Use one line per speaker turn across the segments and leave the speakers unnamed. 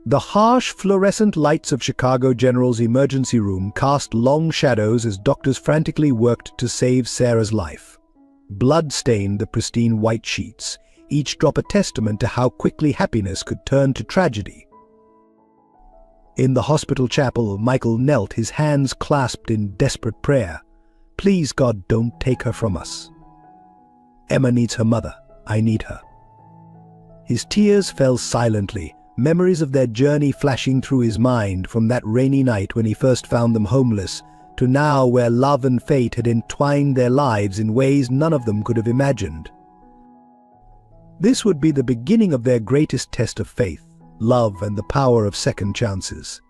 The harsh fluorescent lights of Chicago General's emergency room cast long shadows as doctors frantically worked to save Sarah's life. Blood stained the pristine white sheets, each drop a testament to how quickly happiness could turn to tragedy. In the hospital chapel, Michael knelt, his hands clasped in desperate prayer. "Please, God, don't take her from us. Emma needs her mother. I need her." His tears fell silently, memories of their journey flashing through his mind, from that rainy night when he first found them homeless, to now where love and fate had entwined their lives in ways none of them could have imagined. This would be the beginning of their greatest test of faith, love, and the power of second chances.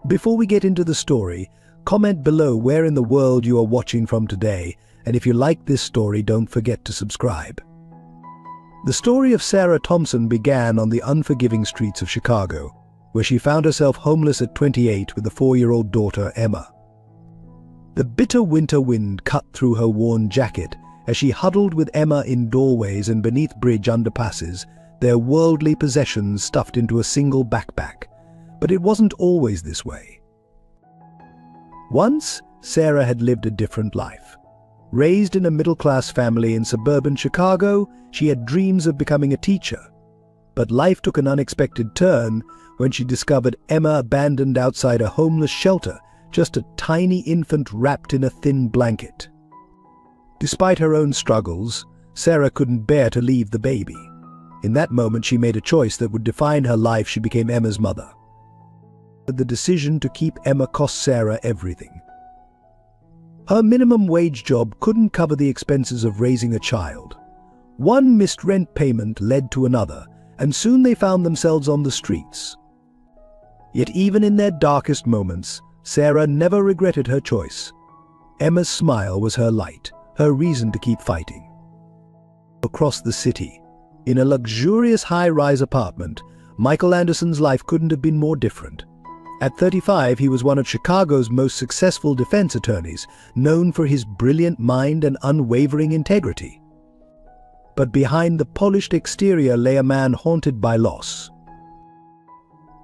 Before we get into the story, comment below where in the world you are watching from today, and if you like this story, don't forget to subscribe. The story of Sarah Thompson began on the unforgiving streets of Chicago, where she found herself homeless at 28 with a 4-year-old daughter, Emma. The bitter winter wind cut through her worn jacket as she huddled with Emma in doorways and beneath bridge underpasses, their worldly possessions stuffed into a single backpack. But it wasn't always this way. Once, Sarah had lived a different life. Raised in a middle-class family in suburban Chicago, she had dreams of becoming a teacher. But life took an unexpected turn when she discovered Emma abandoned outside a homeless shelter, just a tiny infant wrapped in a thin blanket. Despite her own struggles, Sarah couldn't bear to leave the baby. In that moment, she made a choice that would define her life. She became Emma's mother. The decision to keep Emma cost Sarah everything. Her minimum wage job couldn't cover the expenses of raising a child. One missed rent payment led to another, and soon they found themselves on the streets. Yet even in their darkest moments, Sarah never regretted her choice. Emma's smile was her light, her reason to keep fighting. Across the city, in a luxurious high-rise apartment, Michael Anderson's life couldn't have been more different. At 35, he was one of Chicago's most successful defense attorneys, known for his brilliant mind and unwavering integrity. But behind the polished exterior lay a man haunted by loss.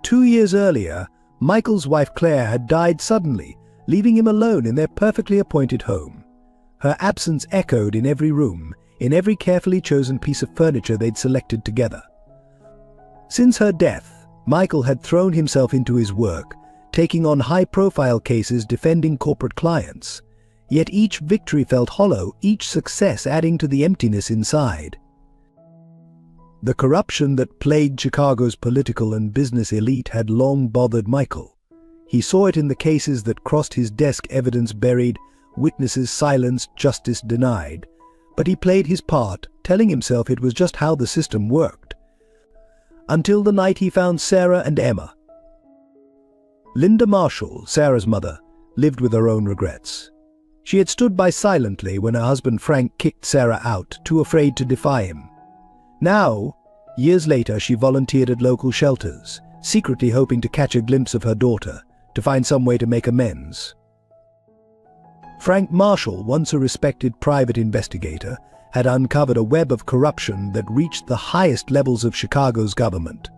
2 years earlier, Michael's wife Claire had died suddenly, leaving him alone in their perfectly appointed home. Her absence echoed in every room, in every carefully chosen piece of furniture they'd selected together. Since her death, Michael had thrown himself into his work, taking on high-profile cases defending corporate clients. Yet each victory felt hollow, each success adding to the emptiness inside. The corruption that plagued Chicago's political and business elite had long bothered Michael. He saw it in the cases that crossed his desk, evidence buried, witnesses silenced, justice denied. But he played his part, telling himself it was just how the system worked. Until the night he found Sarah and Emma. Linda Marshall, Sarah's mother, lived with her own regrets. She had stood by silently when her husband Frank kicked Sarah out, too afraid to defy him. Now, years later, she volunteered at local shelters, secretly hoping to catch a glimpse of her daughter, to find some way to make amends. Frank Marshall, once a respected private investigator, had uncovered a web of corruption that reached the highest levels of Chicago's government.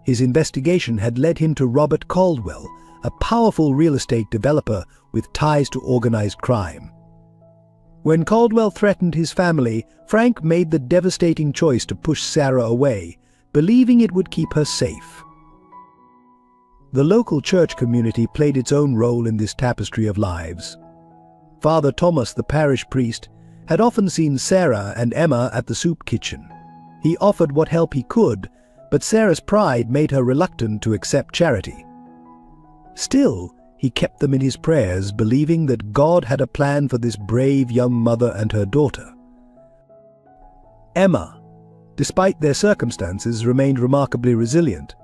His investigation had led him to Robert Caldwell, a powerful real estate developer with ties to organized crime. When Caldwell threatened his family, Frank made the devastating choice to push Sarah away, believing it would keep her safe. The local church community played its own role in this tapestry of lives. Father Thomas, the parish priest, had often seen Sarah and Emma at the soup kitchen. He offered what help he could, but Sarah's pride made her reluctant to accept charity. Still, he kept them in his prayers, believing that God had a plan for this brave young mother and her daughter. Emma, despite their circumstances, remained remarkably resilient.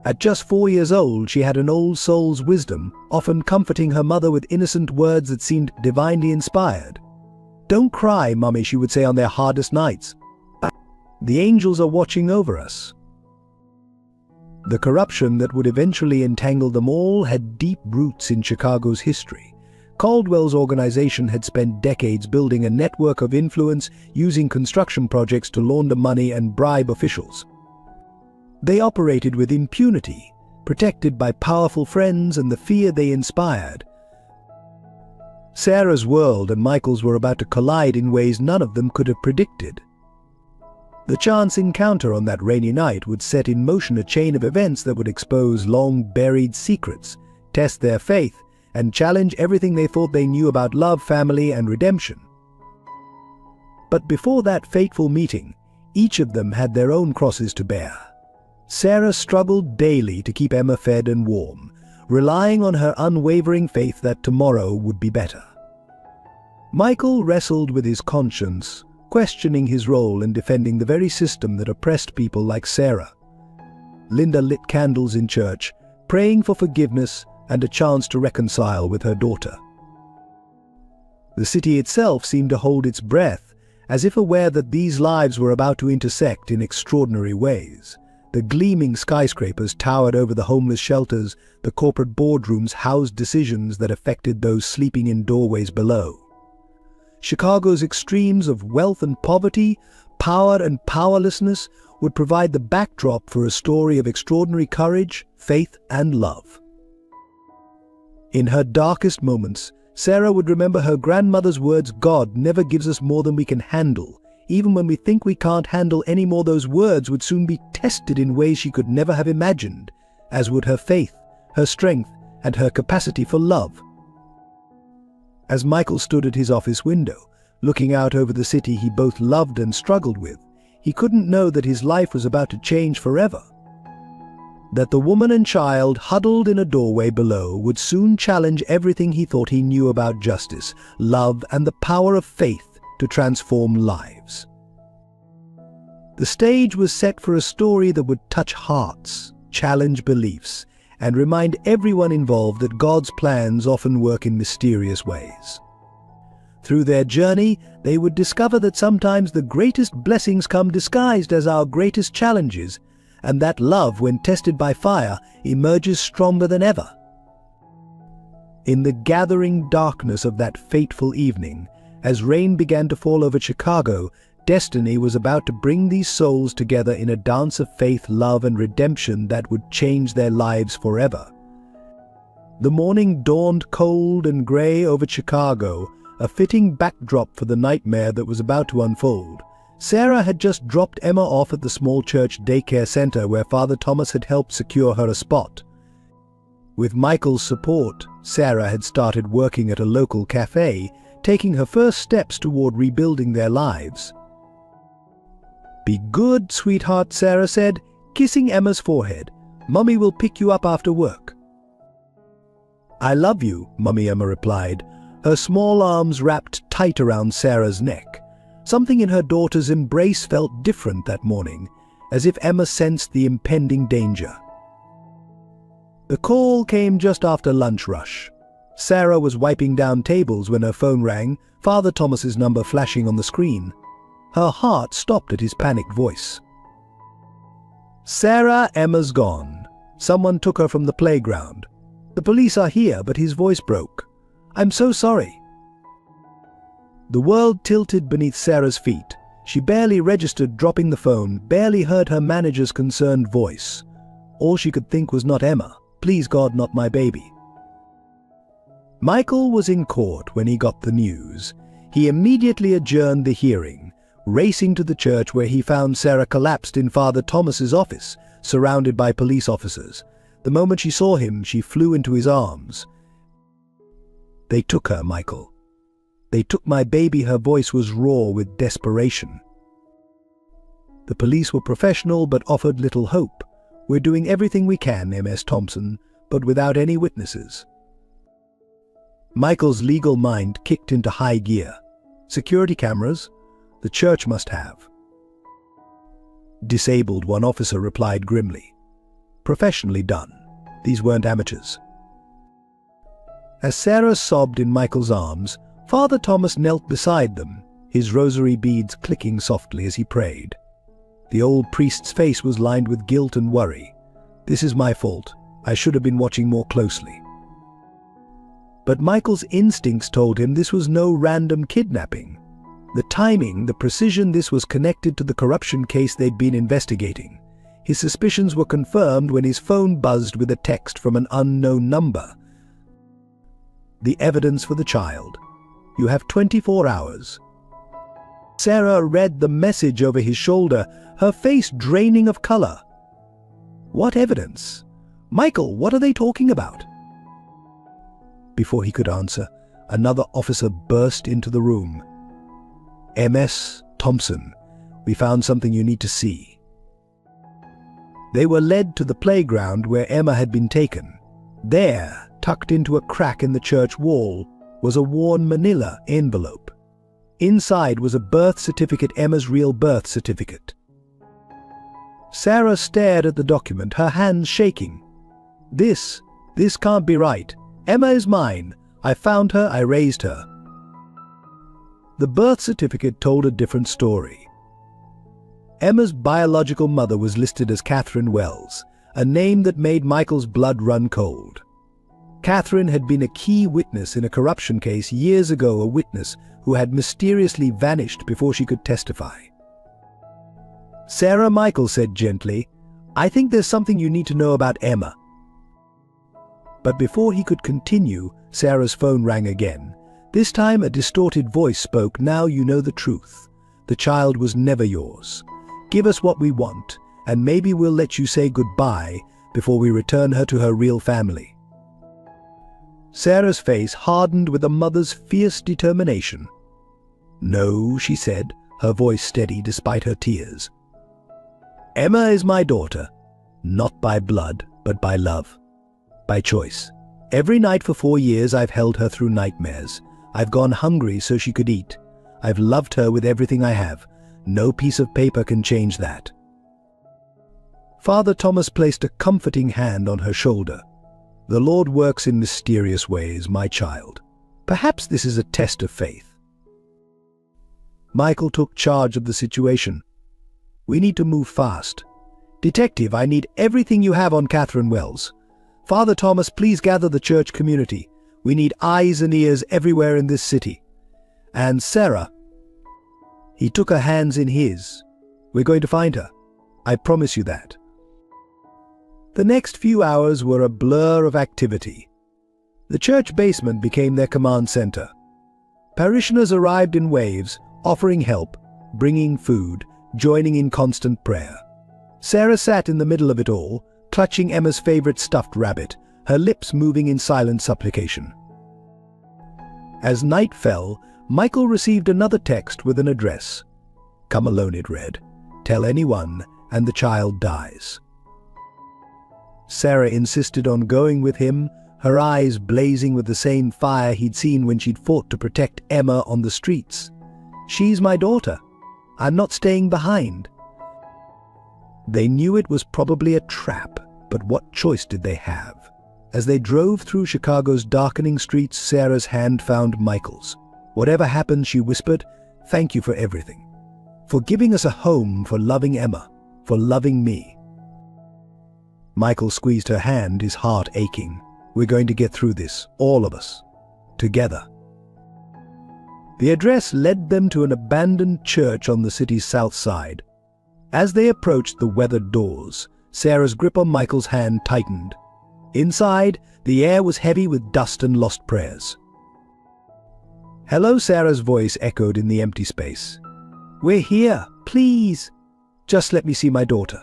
At just 4 years old, she had an old soul's wisdom, often comforting her mother with innocent words that seemed divinely inspired. "Don't cry, Mummy," she would say on their hardest nights. "The angels are watching over us." The corruption that would eventually entangle them all had deep roots in Chicago's history. Caldwell's organization had spent decades building a network of influence, using construction projects to launder money and bribe officials. They operated with impunity, protected by powerful friends and the fear they inspired. Sarah's world and Michael's were about to collide in ways none of them could have predicted. The chance encounter on that rainy night would set in motion a chain of events that would expose long-buried secrets, test their faith, and challenge everything they thought they knew about love, family, and redemption. But before that fateful meeting, each of them had their own crosses to bear. Sarah struggled daily to keep Emma fed and warm, relying on her unwavering faith that tomorrow would be better. Michael wrestled with his conscience, questioning his role in defending the very system that oppressed people like Sarah. Linda lit candles in church, praying for forgiveness and a chance to reconcile with her daughter. The city itself seemed to hold its breath, as if aware that these lives were about to intersect in extraordinary ways. The gleaming skyscrapers towered over the homeless shelters, the corporate boardrooms housed decisions that affected those sleeping in doorways below. Chicago's extremes of wealth and poverty, power and powerlessness would provide the backdrop for a story of extraordinary courage, faith, and love. In her darkest moments, Sarah would remember her grandmother's words, "God never gives us more than we can handle." Even when we think we can't handle any more, those words would soon be tested in ways she could never have imagined, as would her faith, her strength, and her capacity for love. As Michael stood at his office window, looking out over the city he both loved and struggled with, he couldn't know that his life was about to change forever. That the woman and child huddled in a doorway below would soon challenge everything he thought he knew about justice, love, and the power of faith to transform lives. The stage was set for a story that would touch hearts, challenge beliefs, and remind everyone involved that God's plans often work in mysterious ways. Through their journey, they would discover that sometimes the greatest blessings come disguised as our greatest challenges, and that love, when tested by fire, emerges stronger than ever. In the gathering darkness of that fateful evening, as rain began to fall over Chicago, destiny was about to bring these souls together in a dance of faith, love, and redemption that would change their lives forever. The morning dawned cold and gray over Chicago, a fitting backdrop for the nightmare that was about to unfold. Sarah had just dropped Emma off at the small church daycare center where Father Thomas had helped secure her a spot. With Michael's support, Sarah had started working at a local cafe, taking her first steps toward rebuilding their lives. "Be good, sweetheart," Sarah said, kissing Emma's forehead. "Mummy will pick you up after work." "I love you," Mummy Emma replied, her small arms wrapped tight around Sarah's neck. Something in her daughter's embrace felt different that morning, as if Emma sensed the impending danger. The call came just after lunch rush. Sarah was wiping down tables when her phone rang, Father Thomas's number flashing on the screen. Her heart stopped at his panicked voice. "Sarah, Emma's gone. Someone took her from the playground. The police are here," but his voice broke. "I'm so sorry." The world tilted beneath Sarah's feet. She barely registered dropping the phone, barely heard her manager's concerned voice. All she could think was, "Not Emma. Please God, not my baby." Michael was in court when he got the news. He immediately adjourned the hearing, racing to the church where he found Sarah collapsed in Father Thomas's office, surrounded by police officers. The moment she saw him, she flew into his arms. "They took her, Michael. They took my baby," her voice was raw with desperation. "The police were professional but offered little hope. We're doing everything we can, MS Thompson, but without any witnesses." Michael's legal mind kicked into high gear. Security cameras? The church must have. "Disabled," one officer replied grimly. "Professionally done. These weren't amateurs." As Sarah sobbed in Michael's arms, Father Thomas knelt beside them, his rosary beads clicking softly as he prayed. The old priest's face was lined with guilt and worry. "This is my fault. I should have been watching more closely." But Michael's instincts told him this was no random kidnapping. The timing, the precision, this was connected to the corruption case they'd been investigating. His suspicions were confirmed when his phone buzzed with a text from an unknown number. The evidence for the child. You have 24 hours. Sarah read the message over his shoulder, her face draining of color. What evidence? Michael, what are they talking about? Before he could answer, another officer burst into the room. MS Thompson, we found something you need to see. They were led to the playground where Emma had been taken. There, tucked into a crack in the church wall, was a worn manila envelope. Inside was a birth certificate, Emma's real birth certificate. Sarah stared at the document, her hands shaking. This can't be right. Emma is mine. I found her, I raised her. The birth certificate told a different story. Emma's biological mother was listed as Catherine Wells, a name that made Michael's blood run cold. Catherine had been a key witness in a corruption case years ago, a witness who had mysteriously vanished before she could testify. Sarah, Michael said gently, I think there's something you need to know about Emma. But before he could continue, Sarah's phone rang again. This time a distorted voice spoke, now you know the truth. The child was never yours. Give us what we want, and maybe we'll let you say goodbye before we return her to her real family. Sarah's face hardened with a mother's fierce determination. No, she said, her voice steady despite her tears. Emma is my daughter, not by blood, but by love, by choice. Every night for 4 years I've held her through nightmares. I've gone hungry so she could eat. I've loved her with everything I have. No piece of paper can change that. Father Thomas placed a comforting hand on her shoulder. The Lord works in mysterious ways, my child. Perhaps this is a test of faith. Michael took charge of the situation. We need to move fast. Detective, I need everything you have on Catherine Wells. Father Thomas, please gather the church community. We need eyes and ears everywhere in this city. And Sarah. He took her hands in his. We're going to find her. I promise you that. The next few hours were a blur of activity. The church basement became their command center. Parishioners arrived in waves, offering help, bringing food, joining in constant prayer. Sarah sat in the middle of it all, clutching Emma's favorite stuffed rabbit, her lips moving in silent supplication. As night fell, Michael received another text with an address. Come alone, it read. Tell anyone, and the child dies. Sarah insisted on going with him, her eyes blazing with the same fire he'd seen when she'd fought to protect Emma on the streets. She's my daughter. I'm not staying behind. They knew it was probably a trap, but what choice did they have? As they drove through Chicago's darkening streets, Sarah's hand found Michael's. Whatever happened, she whispered, thank you for everything. For giving us a home, for loving Emma, for loving me. Michael squeezed her hand, his heart aching. We're going to get through this, all of us, together. The address led them to an abandoned church on the city's south side. As they approached the weathered doors, Sarah's grip on Michael's hand tightened. Inside, the air was heavy with dust and lost prayers. Hello, Sarah's voice echoed in the empty space. We're here, please. Just let me see my daughter.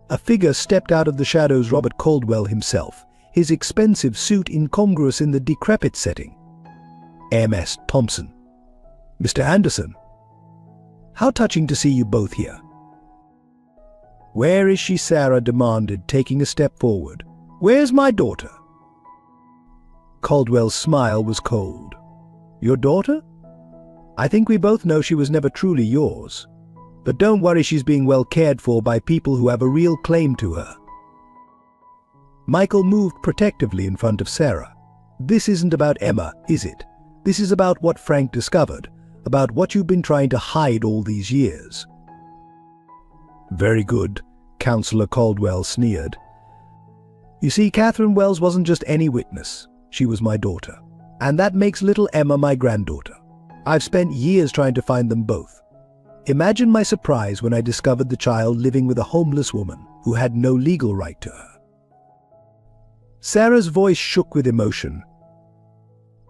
A figure stepped out of the shadows, Robert Caldwell himself, his expensive suit incongruous in the decrepit setting. MS Thompson. Mr. Anderson. How touching to see you both here. Where is she? Sarah demanded, taking a step forward. Where's my daughter? Caldwell's smile was cold. Your daughter? I think we both know she was never truly yours. But don't worry, she's being well cared for by people who have a real claim to her. Michael moved protectively in front of Sarah. This isn't about Emma, is it? This is about what Frank discovered, about what you've been trying to hide all these years. Very good, Counselor Caldwell sneered. You see, Catherine Wells wasn't just any witness. She was my daughter. And that makes little Emma my granddaughter. I've spent years trying to find them both. Imagine my surprise when I discovered the child living with a homeless woman who had no legal right to her. Sarah's voice shook with emotion.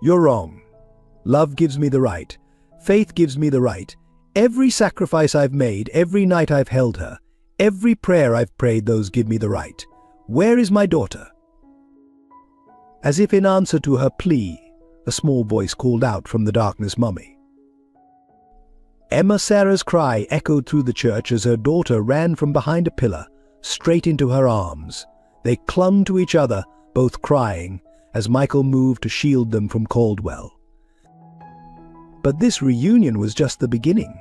You're wrong. Love gives me the right. Faith gives me the right. Every sacrifice I've made, every night I've held her, every prayer I've prayed, those give me the right. Where is my daughter? As if in answer to her plea, a small voice called out from the darkness, Mummy. Emma. Sarah's cry echoed through the church as her daughter ran from behind a pillar, straight into her arms. They clung to each other, both crying, as Michael moved to shield them from Caldwell. But this reunion was just the beginning.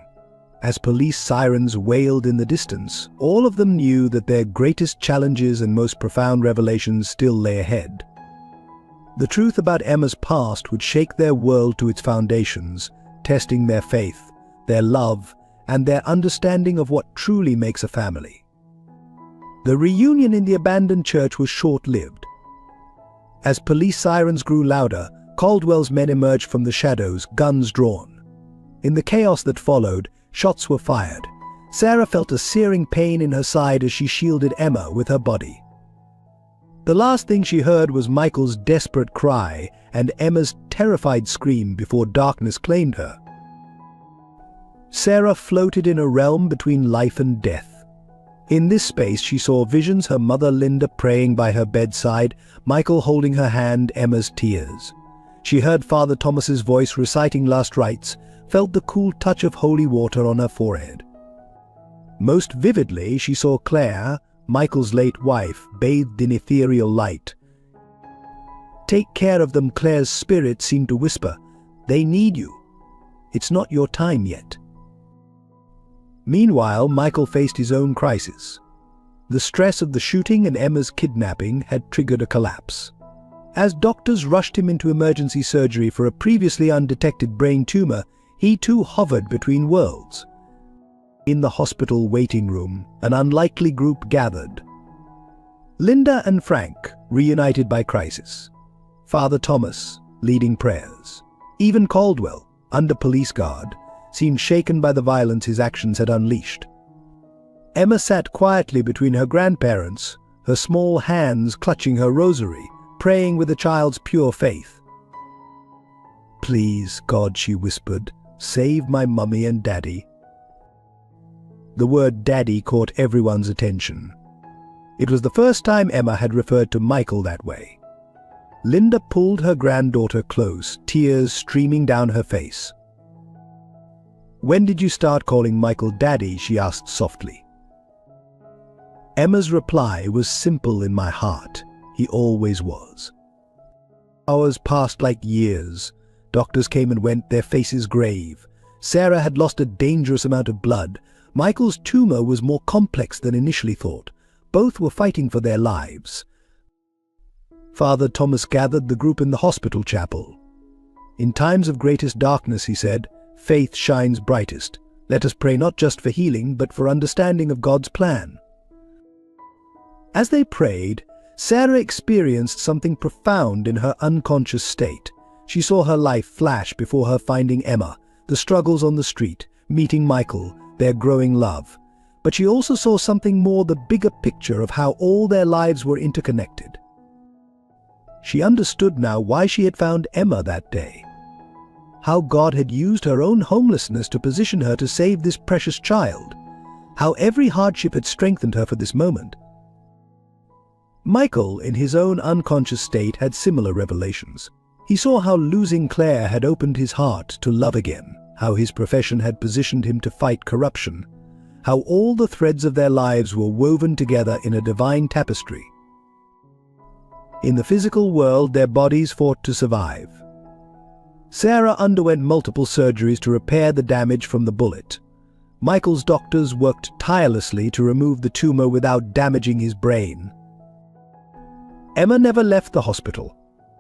As police sirens wailed in the distance, all of them knew that their greatest challenges and most profound revelations still lay ahead. The truth about Emma's past would shake their world to its foundations, testing their faith, their love, and their understanding of what truly makes a family. The reunion in the abandoned church was short-lived. As police sirens grew louder, Caldwell's men emerged from the shadows, guns drawn. In the chaos that followed, shots were fired. Sarah felt a searing pain in her side as she shielded Emma with her body. The last thing she heard was Michael's desperate cry and Emma's terrified scream before darkness claimed her. Sarah floated in a realm between life and death. In this space she saw visions: her mother Linda praying by her bedside, Michael holding her hand, Emma's tears. She heard Father Thomas's voice reciting last rites, felt the cool touch of holy water on her forehead. Most vividly she saw Claire, Michael's late wife, bathed in ethereal light. Take care of them, Claire's spirit seemed to whisper. They need you. It's not your time yet. Meanwhile, Michael faced his own crisis. The stress of the shooting and Emma's kidnapping had triggered a collapse. As doctors rushed him into emergency surgery for a previously undetected brain tumor, he too hovered between worlds. In the hospital waiting room, an unlikely group gathered. Linda and Frank, reunited by crisis. Father Thomas, leading prayers. Even Caldwell, under police guard, seemed shaken by the violence his actions had unleashed. Emma sat quietly between her grandparents, her small hands clutching her rosary, praying with a child's pure faith. Please, God, she whispered, save my mummy and daddy. The word daddy caught everyone's attention. It was the first time Emma had referred to Michael that way. Linda pulled her granddaughter close, tears streaming down her face. When did you start calling Michael Daddy? She asked softly. Emma's reply was simple: in my heart. He always was. Hours passed like years. Doctors came and went, their faces grave. Sarah had lost a dangerous amount of blood. Michael's tumor was more complex than initially thought. Both were fighting for their lives. Father Thomas gathered the group in the hospital chapel. In times of greatest darkness, he said, faith shines brightest. Let us pray not just for healing, but for understanding of God's plan. As they prayed, Sarah experienced something profound in her unconscious state. She saw her life flash before her: finding Emma, the struggles on the street, meeting Michael, their growing love. But she also saw something more: the bigger picture of how all their lives were interconnected. She understood now why she had found Emma that day. How God had used her own homelessness to position her to save this precious child. How every hardship had strengthened her for this moment. Michael, in his own unconscious state, had similar revelations. He saw how losing Claire had opened his heart to love again, how his profession had positioned him to fight corruption, how all the threads of their lives were woven together in a divine tapestry. In the physical world, their bodies fought to survive. Sarah underwent multiple surgeries to repair the damage from the bullet. Michael's doctors worked tirelessly to remove the tumor without damaging his brain. Emma never left the hospital.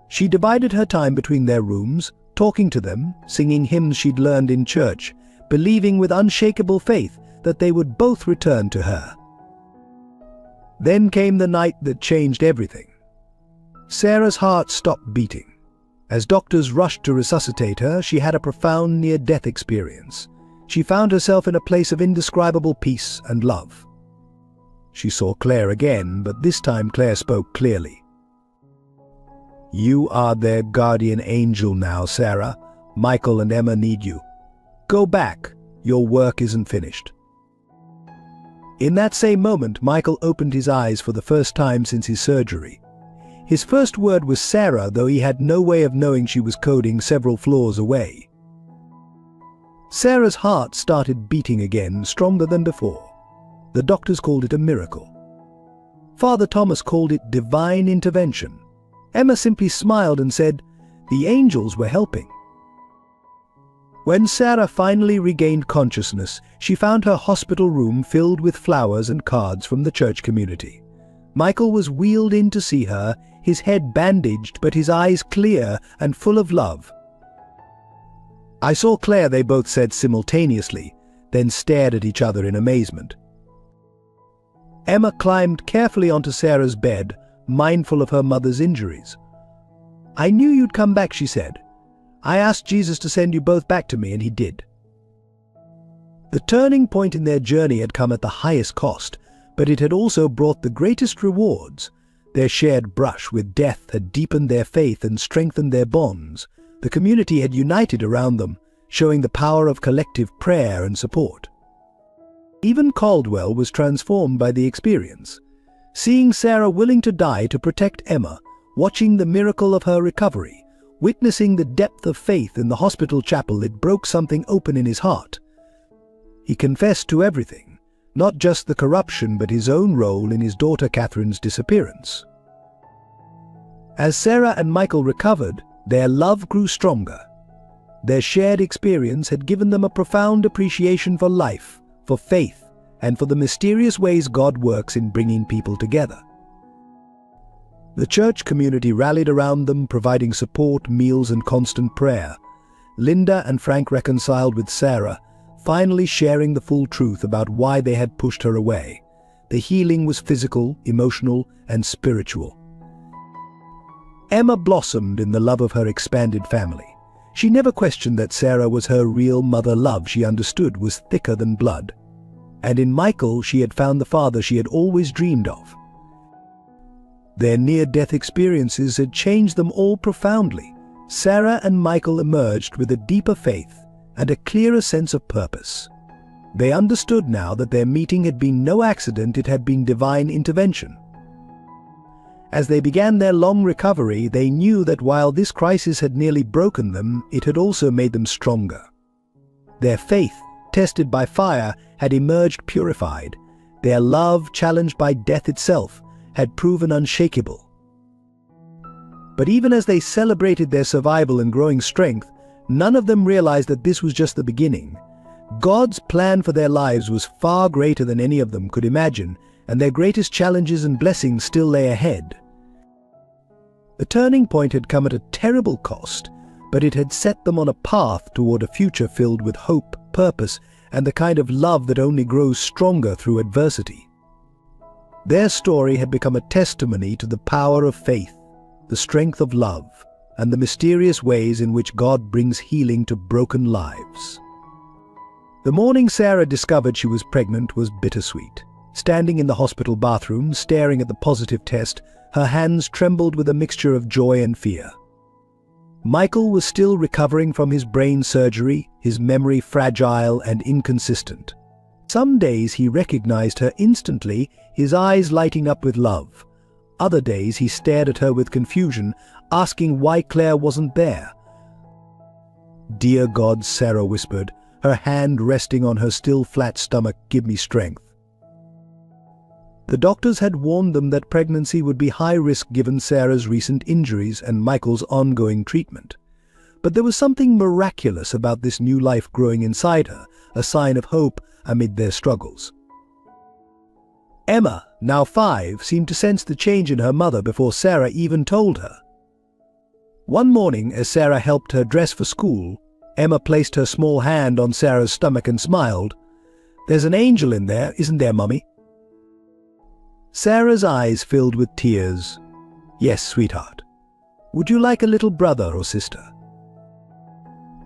She divided her time between their rooms, talking to them, singing hymns she'd learned in church, believing with unshakable faith that they would both return to her. Then came the night that changed everything. Sarah's heart stopped beating. As doctors rushed to resuscitate her, she had a profound near-death experience. she found herself in a place of indescribable peace and love. She saw Claire again, but this time Claire spoke clearly. "You are their guardian angel now, Sarah. Michael and Emma need you. Go back. Your work isn't finished." In that same moment, Michael opened his eyes for the first time since his surgery. His first word was Sarah, though he had no way of knowing she was coding several floors away. Sarah's heart started beating again, stronger than before. The doctors called it a miracle. Father Thomas called it divine intervention. Emma simply smiled and said, "The angels were helping." When Sarah finally regained consciousness, she found her hospital room filled with flowers and cards from the church community. Michael was wheeled in to see her, his head bandaged but his eyes clear and full of love. "I saw Claire," they both said simultaneously, then stared at each other in amazement. Emma climbed carefully onto Sarah's bed, mindful of her mother's injuries. "I knew you'd come back," she said. "I asked Jesus to send you both back to me, and he did." The turning point in their journey had come at the highest cost, but it had also brought the greatest rewards. Their shared brush with death had deepened their faith and strengthened their bonds. The community had united around them, showing the power of collective prayer and support. Even Caldwell was transformed by the experience. Seeing Sarah willing to die to protect Emma, watching the miracle of her recovery, witnessing the depth of faith in the hospital chapel, it broke something open in his heart. He confessed to everything, not just the corruption but his own role in his daughter Catherine's disappearance. As Sarah and Michael recovered, their love grew stronger. Their shared experience had given them a profound appreciation for life, for faith, and for the mysterious ways God works in bringing people together. The church community rallied around them, providing support, meals, and constant prayer. Linda and Frank reconciled with Sarah, finally sharing the full truth about why they had pushed her away. The healing was physical, emotional, and spiritual. Emma blossomed in the love of her expanded family. She never questioned that Sarah was her real mother. Love, she understood, was thicker than blood. And in Michael, she had found the father she had always dreamed of. Their near-death experiences had changed them all profoundly. Sarah and Michael emerged with a deeper faith and a clearer sense of purpose. They understood now that their meeting had been no accident, it had been divine intervention. As they began their long recovery, they knew that while this crisis had nearly broken them, it had also made them stronger. Their faith, tested by fire, had emerged purified. Their love, challenged by death itself, had proven unshakable. But even as they celebrated their survival and growing strength, none of them realized that this was just the beginning. God's plan for their lives was far greater than any of them could imagine, and their greatest challenges and blessings still lay ahead. The turning point had come at a terrible cost, but it had set them on a path toward a future filled with hope, purpose, and the kind of love that only grows stronger through adversity. Their story had become a testimony to the power of faith, the strength of love, and the mysterious ways in which God brings healing to broken lives. The morning Sarah discovered she was pregnant was bittersweet. Standing in the hospital bathroom, staring at the positive test, her hands trembled with a mixture of joy and fear. Michael was still recovering from his brain surgery, his memory fragile and inconsistent. Some days he recognized her instantly, his eyes lighting up with love. Other days he stared at her with confusion, asking why Claire wasn't there. "Dear God," Sarah whispered, her hand resting on her still flat stomach, "give me strength." The doctors had warned them that pregnancy would be high risk given Sarah's recent injuries and Michael's ongoing treatment. But there was something miraculous about this new life growing inside her, a sign of hope amid their struggles. Emma, now 5, seemed to sense the change in her mother before Sarah even told her. One morning, as Sarah helped her dress for school, Emma placed her small hand on Sarah's stomach and smiled. "There's an angel in there, isn't there, Mummy?" Sarah's eyes filled with tears. "Yes, sweetheart. Would you like a little brother or sister?"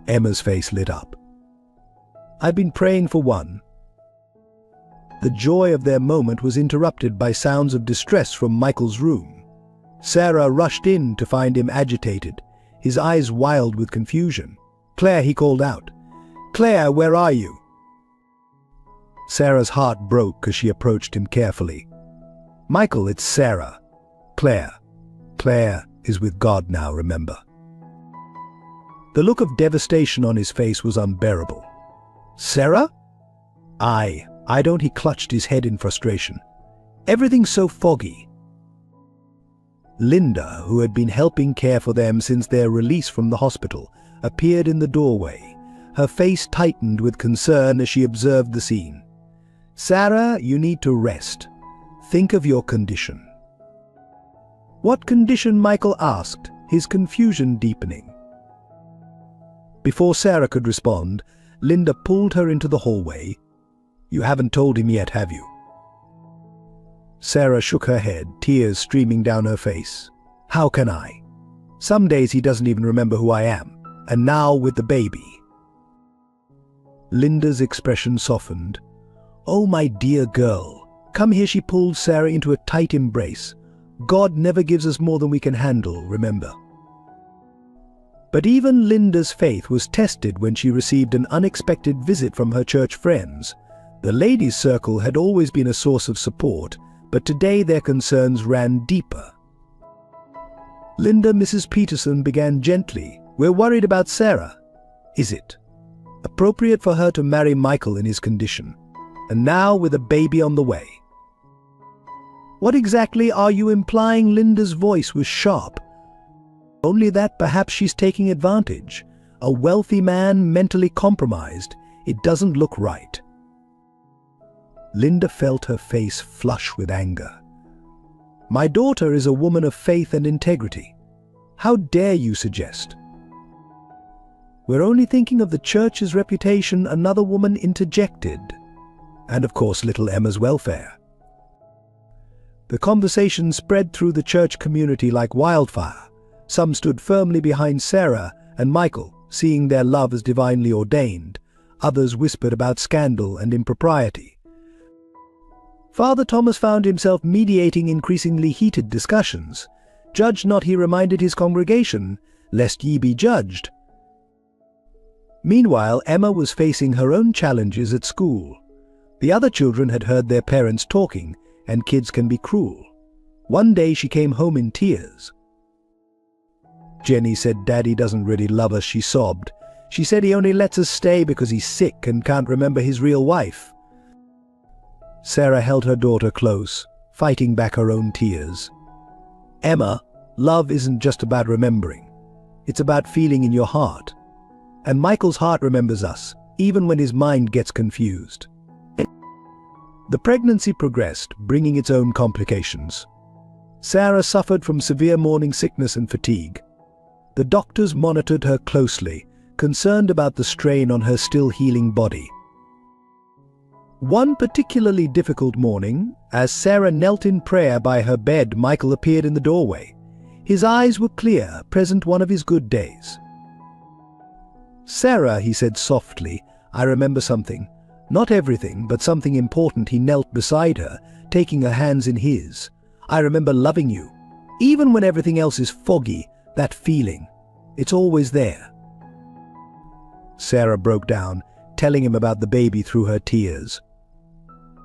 Emma's face lit up. I've been praying for one." The joy of their moment was interrupted by sounds of distress from Michael's room. Sarah rushed in to find him agitated, his eyes wild with confusion. "Claire," he called out. "Claire, where are you?" Sarah's heart broke as she approached him carefully. "Michael, it's Sarah. Claire. Claire is with God now, remember." The look of devastation on his face was unbearable. "Sarah?" I don't," he clutched his head in frustration. "Everything's so foggy." Linda, who had been helping care for them since their release from the hospital, appeared in the doorway. Her face tightened with concern as she observed the scene. "Sarah, you need to rest. Think of your condition." "What condition?" Michael asked, his confusion deepening. Before Sarah could respond, Linda pulled her into the hallway. "You haven't told him yet, have you?" Sarah shook her head, tears streaming down her face. "How can I? Some days he doesn't even remember who I am, and now with the baby." Linda's expression softened. "Oh, my dear girl, come here." She pulled Sarah into a tight embrace. "God never gives us more than we can handle, remember." But even Linda's faith was tested when she received an unexpected visit from her church friends. The ladies' circle had always been a source of support, but today their concerns ran deeper. "Linda," Mrs. Peterson began gently, "we're worried about Sarah. Is it appropriate for her to marry Michael in his condition, and now with a baby on the way?" "What exactly are you implying?" Linda's voice was sharp. "Only that perhaps she's taking advantage. A wealthy man, mentally compromised. It doesn't look right." Linda felt her face flush with anger. "My daughter is a woman of faith and integrity. How dare you suggest?" "We're only thinking of the church's reputation," another woman interjected. "And of course little Emma's welfare." The conversation spread through the church community like wildfire. Some stood firmly behind Sarah and Michael, seeing their love as divinely ordained. Others whispered about scandal and impropriety. Father Thomas found himself mediating increasingly heated discussions. "Judge not," he reminded his congregation, "lest ye be judged." Meanwhile, Emma was facing her own challenges at school. The other children had heard their parents talking, and kids can be cruel. One day she came home in tears. "Jenny said Daddy doesn't really love us," she sobbed. "She said he only lets us stay because he's sick and can't remember his real wife." Sarah held her daughter close, fighting back her own tears. "Emma, love isn't just about remembering. It's about feeling in your heart. And Michael's heart remembers us, even when his mind gets confused." The pregnancy progressed, bringing its own complications. Sarah suffered from severe morning sickness and fatigue. The doctors monitored her closely, concerned about the strain on her still healing body. One particularly difficult morning, as Sarah knelt in prayer by her bed, Michael appeared in the doorway. His eyes were clear, present one of his good days. "Sarah," he said softly, "I remember something. Not everything, but something important." He knelt beside her, taking her hands in his. "I remember loving you. Even when everything else is foggy, that feeling, it's always there." Sarah broke down, telling him about the baby through her tears.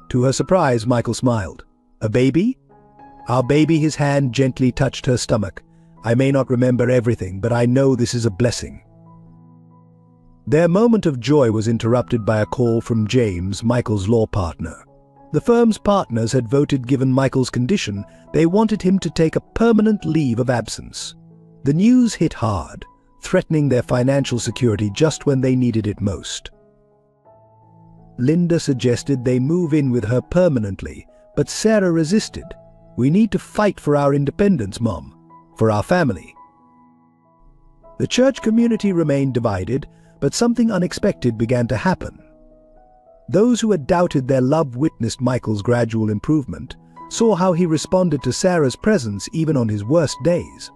To her surprise, Michael smiled. "A baby?" "Our baby." His hand gently touched her stomach. "I may not remember everything, but I know this is a blessing." Their moment of joy was interrupted by a call from James, Michael's law partner. The firm's partners had voted, given Michael's condition, they wanted him to take a permanent leave of absence. The news hit hard, threatening their financial security just when they needed it most. Linda suggested they move in with her permanently, but Sarah resisted. "We need to fight for our independence, Mom, for our family." The church community remained divided, but something unexpected began to happen. Those who had doubted their love witnessed Michael's gradual improvement, saw how he responded to Sarah's presence even on his worst days.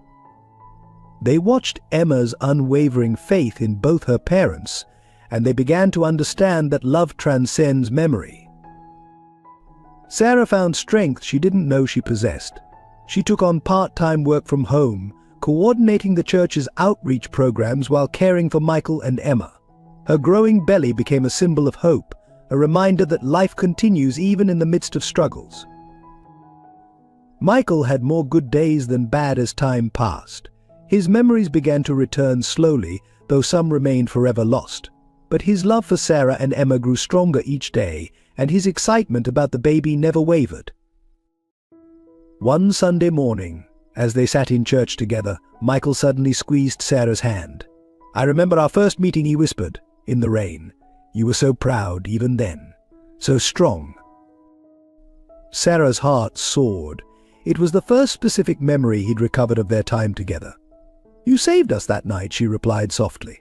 They watched Emma's unwavering faith in both her parents and they began to understand that love transcends memory. Sarah found strength she didn't know she possessed. She took on part-time work from home, coordinating the church's outreach programs while caring for Michael and Emma. Her growing belly became a symbol of hope, a reminder that life continues even in the midst of struggles. Michael had more good days than bad as time passed. His memories began to return slowly, though some remained forever lost. But his love for Sarah and Emma grew stronger each day, and his excitement about the baby never wavered. One Sunday morning, as they sat in church together, Michael suddenly squeezed Sarah's hand. "I remember our first meeting," he whispered, "in the rain. You were so proud even then, so strong." Sarah's heart soared. It was the first specific memory he'd recovered of their time together. "You saved us that night," she replied softly.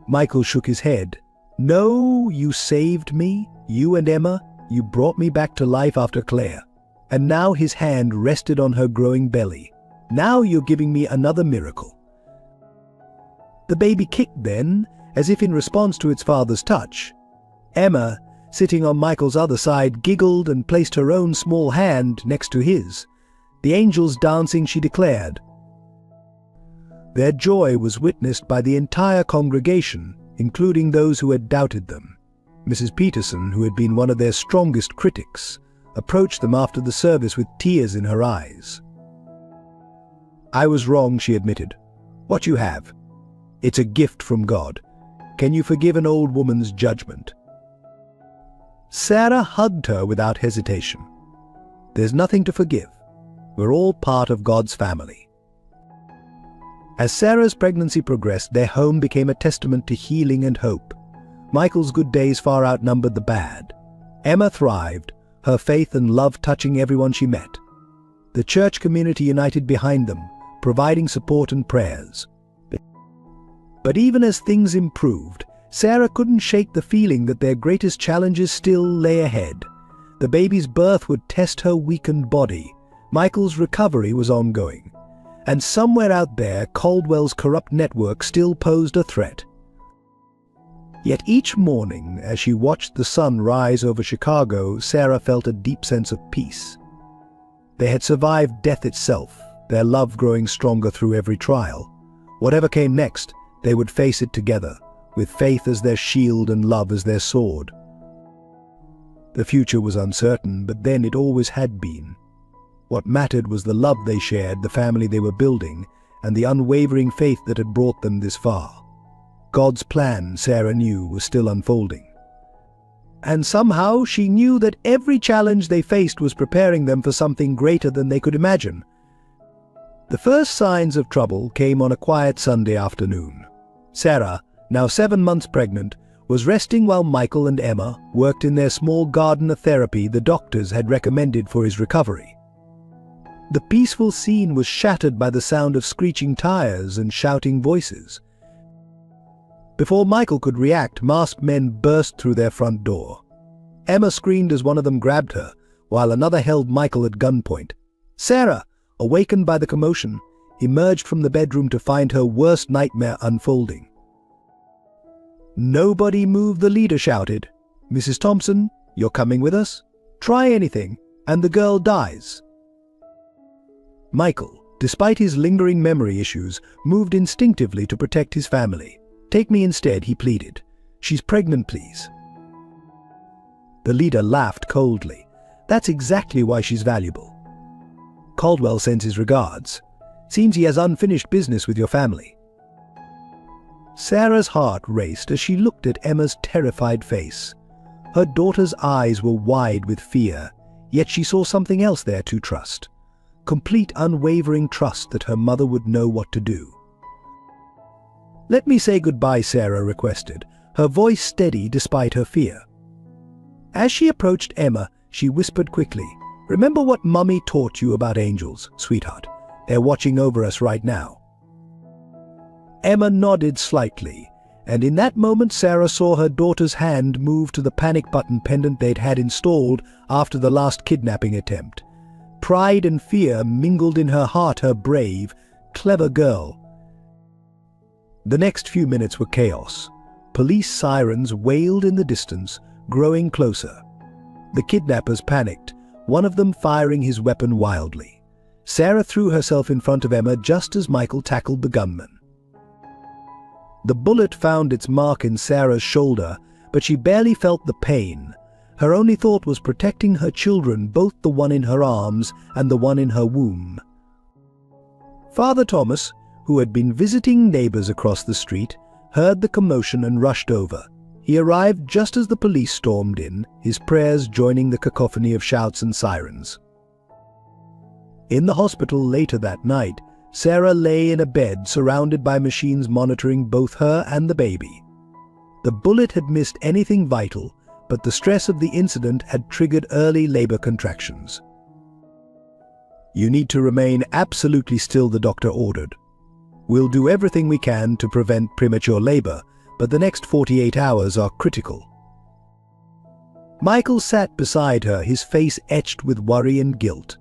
Michael shook his head. "No, you saved me, you and Emma. You brought me back to life after Claire." And now his hand rested on her growing belly. "Now you're giving me another miracle." The baby kicked then, as if in response to its father's touch. Emma, sitting on Michael's other side, giggled and placed her own small hand next to his. "The angels dancing," she declared. Their joy was witnessed by the entire congregation, including those who had doubted them. Mrs. Peterson, who had been one of their strongest critics, approached them after the service with tears in her eyes. "I was wrong," she admitted. "What you have, it's a gift from God. Can you forgive an old woman's judgment?" Sarah hugged her without hesitation. "There's nothing to forgive. We're all part of God's family." As Sarah's pregnancy progressed, their home became a testament to healing and hope. Michael's good days far outnumbered the bad. Emma thrived, her faith and love touching everyone she met. The church community united behind them, providing support and prayers. But even as things improved, Sarah couldn't shake the feeling that their greatest challenges still lay ahead. The baby's birth would test her weakened body. Michael's recovery was ongoing. And somewhere out there, Caldwell's corrupt network still posed a threat. Yet each morning, as she watched the sun rise over Chicago, Sarah felt a deep sense of peace. They had survived death itself, their love growing stronger through every trial. Whatever came next, they would face it together, with faith as their shield and love as their sword. The future was uncertain, but then it always had been. What mattered was the love they shared, the family they were building, and the unwavering faith that had brought them this far. God's plan, Sarah knew, was still unfolding. And somehow she knew that every challenge they faced was preparing them for something greater than they could imagine. The first signs of trouble came on a quiet Sunday afternoon. Sarah, now 7 months pregnant, was resting while Michael and Emma worked in their small garden of therapy the doctors had recommended for his recovery. The peaceful scene was shattered by the sound of screeching tires and shouting voices. Before Michael could react, masked men burst through their front door. Emma screamed as one of them grabbed her, while another held Michael at gunpoint. Sarah, awakened by the commotion, emerged from the bedroom to find her worst nightmare unfolding. "Nobody move," the leader shouted. "Mrs. Thompson, you're coming with us? Try anything, and the girl dies." Michael, despite his lingering memory issues, moved instinctively to protect his family. "Take me instead," he pleaded. "She's pregnant, please." The leader laughed coldly. "That's exactly why she's valuable. Caldwell sends his regards. Seems he has unfinished business with your family." Sarah's heart raced as she looked at Emma's terrified face. Her daughter's eyes were wide with fear, yet she saw something else there to trust. Complete unwavering trust that her mother would know what to do. "Let me say goodbye," Sarah requested, her voice steady despite her fear. As she approached Emma, she whispered quickly, "Remember what Mummy taught you about angels, sweetheart. They're watching over us right now." Emma nodded slightly, and in that moment Sarah saw her daughter's hand move to the panic button pendant they'd had installed after the last kidnapping attempt. Pride and fear mingled in her heart, her brave, clever girl. The next few minutes were chaos. Police sirens wailed in the distance, growing closer. The kidnappers panicked, one of them firing his weapon wildly. Sarah threw herself in front of Emma just as Michael tackled the gunman. The bullet found its mark in Sarah's shoulder, but she barely felt the pain. Her only thought was protecting her children, both the one in her arms and the one in her womb. Father Thomas, who had been visiting neighbors across the street, heard the commotion and rushed over. He arrived just as the police stormed in, his prayers joining the cacophony of shouts and sirens. In the hospital later that night, Sarah lay in a bed surrounded by machines monitoring both her and the baby. The bullet had missed anything vital, but the stress of the incident had triggered early labor contractions. "You need to remain absolutely still," the doctor ordered. "We'll do everything we can to prevent premature labor, but the next 48 hours are critical." Michael sat beside her, his face etched with worry and guilt.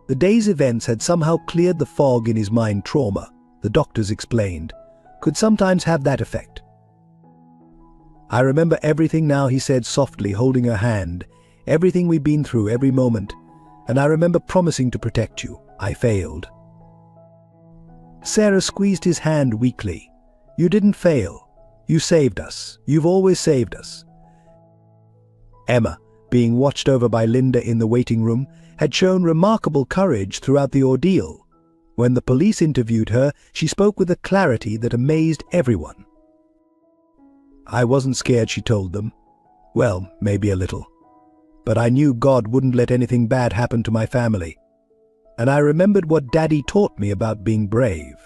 The day's events had somehow cleared the fog in his mind. Trauma, the doctors explained, could sometimes have that effect. "I remember everything now," he said softly, holding her hand. "Everything we've been through, every moment. And I remember promising to protect you. I failed." Sarah squeezed his hand weakly. "You didn't fail. You saved us. You've always saved us." Emma, being watched over by Linda in the waiting room, had shown remarkable courage throughout the ordeal. When the police interviewed her, she spoke with a clarity that amazed everyone. "I wasn't scared," she told them. "Well, maybe a little. But I knew God wouldn't let anything bad happen to my family. And I remembered what Daddy taught me about being brave."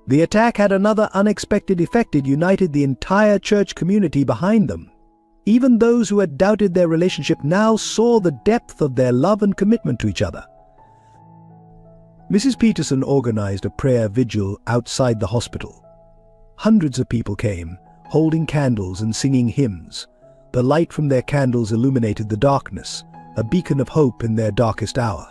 The attack had another unexpected effect. It united the entire church community behind them. Even those who had doubted their relationship now saw the depth of their love and commitment to each other. Mrs. Peterson organized a prayer vigil outside the hospital. Hundreds of people came, holding candles and singing hymns. The light from their candles illuminated the darkness, a beacon of hope in their darkest hour.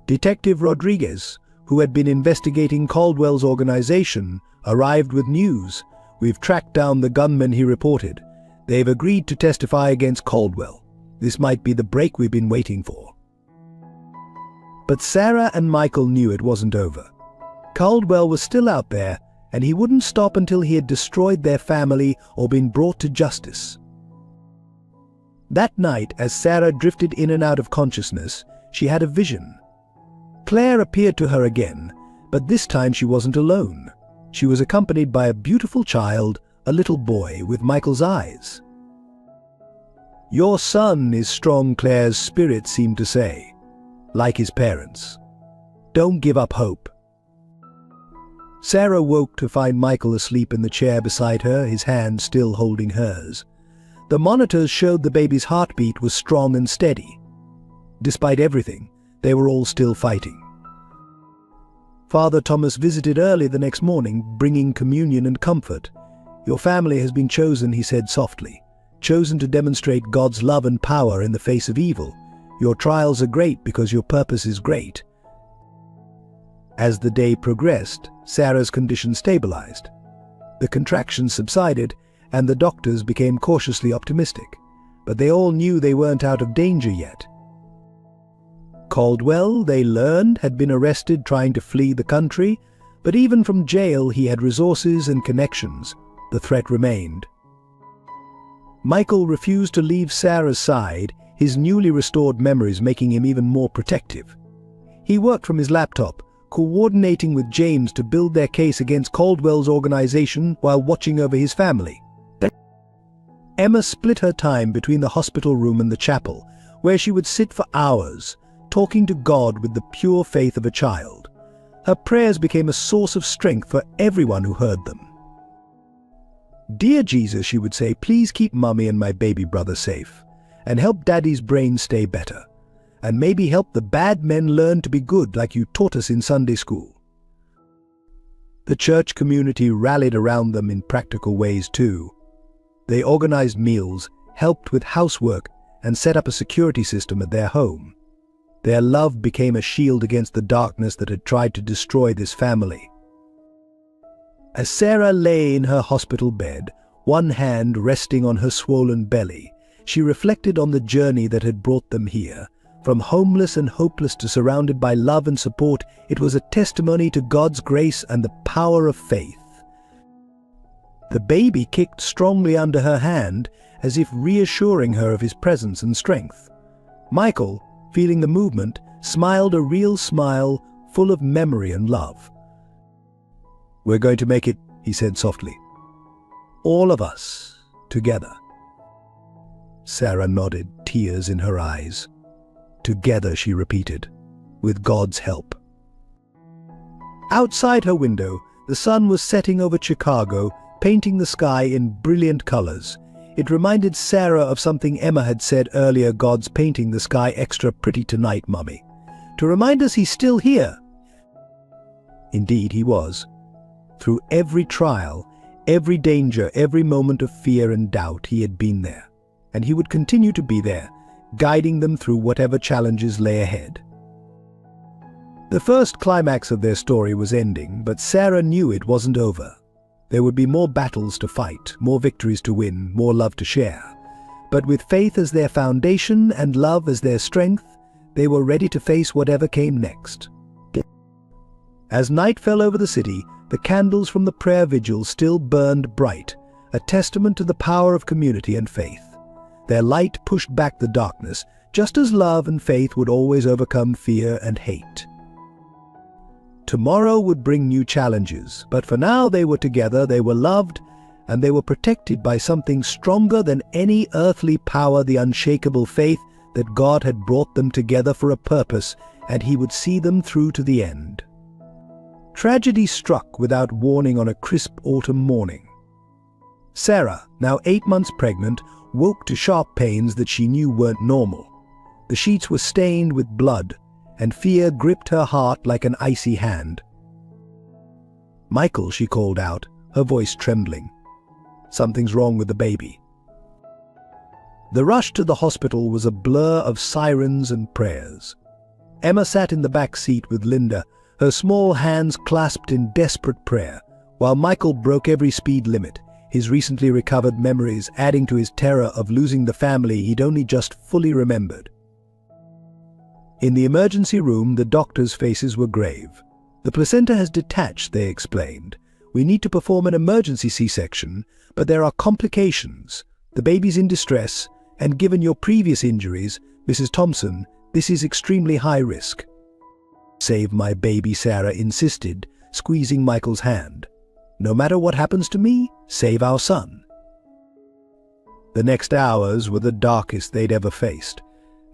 Detective Rodriguez, who had been investigating Caldwell's organization, arrived with news. "We've tracked down the gunmen," he reported. "They've agreed to testify against Caldwell. This might be the break we've been waiting for." But Sarah and Michael knew it wasn't over. Caldwell was still out there, and he wouldn't stop until he had destroyed their family or been brought to justice. That night, as Sarah drifted in and out of consciousness, she had a vision. Claire appeared to her again, but this time she wasn't alone. She was accompanied by a beautiful child, a little boy with Michael's eyes. "Your son is strong," Claire's spirit seemed to say, like his parents. "Don't give up hope." Sarah woke to find Michael asleep in the chair beside her, his hand still holding hers. The monitors showed the baby's heartbeat was strong and steady. Despite everything, they were all still fighting. Father Thomas visited early the next morning, bringing communion and comfort. "Your family has been chosen," he said softly, "chosen to demonstrate God's love and power in the face of evil. Your trials are great because your purpose is great." As the day progressed, Sarah's condition stabilized. The contractions subsided, and the doctors became cautiously optimistic. But they all knew they weren't out of danger yet. Caldwell, they learned, had been arrested trying to flee the country, but even from jail he had resources and connections. The threat remained. Michael refused to leave Sarah's side, his newly restored memories making him even more protective. He worked from his laptop, coordinating with James to build their case against Caldwell's organization while watching over his family. Emma split her time between the hospital room and the chapel, where she would sit for hours, talking to God with the pure faith of a child. Her prayers became a source of strength for everyone who heard them. "Dear Jesus," she would say, "please keep Mummy and my baby brother safe, and help Daddy's brain stay better, and maybe help the bad men learn to be good like you taught us in Sunday school." The church community rallied around them in practical ways too. They organized meals, helped with housework, and set up a security system at their home. Their love became a shield against the darkness that had tried to destroy this family. As Sarah lay in her hospital bed, one hand resting on her swollen belly, she reflected on the journey that had brought them here. From homeless and hopeless to surrounded by love and support, it was a testimony to God's grace and the power of faith. The baby kicked strongly under her hand, as if reassuring her of his presence and strength. Michael, feeling the movement, smiled a real smile full of memory and love. "We're going to make it," he said softly. "All of us, together." Sarah nodded, tears in her eyes. "Together," she repeated, "with God's help." Outside her window, the sun was setting over Chicago, painting the sky in brilliant colors. It reminded Sarah of something Emma had said earlier: "God's painting the sky extra pretty tonight, Mummy. To remind us he's still here." Indeed, he was. Through every trial, every danger, every moment of fear and doubt, he had been there. And he would continue to be there, guiding them through whatever challenges lay ahead. The first climax of their story was ending, but Sarah knew it wasn't over. There would be more battles to fight, more victories to win, more love to share. But with faith as their foundation and love as their strength, they were ready to face whatever came next. As night fell over the city, the candles from the prayer vigil still burned bright, a testament to the power of community and faith. Their light pushed back the darkness, just as love and faith would always overcome fear and hate. Tomorrow would bring new challenges, but for now they were together, they were loved, and they were protected by something stronger than any earthly power, the unshakable faith that God had brought them together for a purpose, and He would see them through to the end. Tragedy struck without warning on a crisp autumn morning. Sarah, now 8 months pregnant, woke to sharp pains that she knew weren't normal. The sheets were stained with blood, and fear gripped her heart like an icy hand. "Michael," she called out, her voice trembling. "Something's wrong with the baby." The rush to the hospital was a blur of sirens and prayers. Emma sat in the back seat with Linda, her small hands clasped in desperate prayer, while Michael broke every speed limit, his recently recovered memories adding to his terror of losing the family he'd only just fully remembered. In the emergency room, the doctors' faces were grave. "The placenta has detached," they explained. "We need to perform an emergency C-section, but there are complications. The baby's in distress, and given your previous injuries, Mrs. Thompson, this is extremely high risk." "Save my baby," Sarah insisted, squeezing Michael's hand. "No matter what happens to me, save our son." The next hours were the darkest they'd ever faced.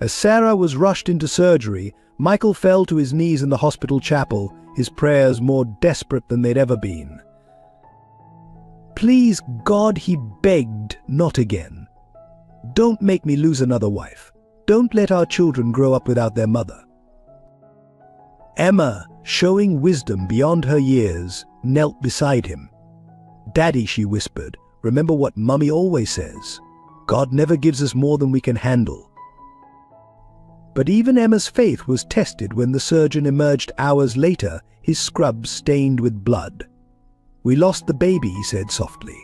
As Sarah was rushed into surgery, Michael fell to his knees in the hospital chapel, his prayers more desperate than they'd ever been. "Please, God," he begged, "not again. Don't make me lose another wife. Don't let our children grow up without their mother." Emma, showing wisdom beyond her years, knelt beside him. "Daddy," she whispered, "remember what Mummy always says. God never gives us more than we can handle." But even Emma's faith was tested when the surgeon emerged hours later, his scrubs stained with blood. "We lost the baby," he said softly.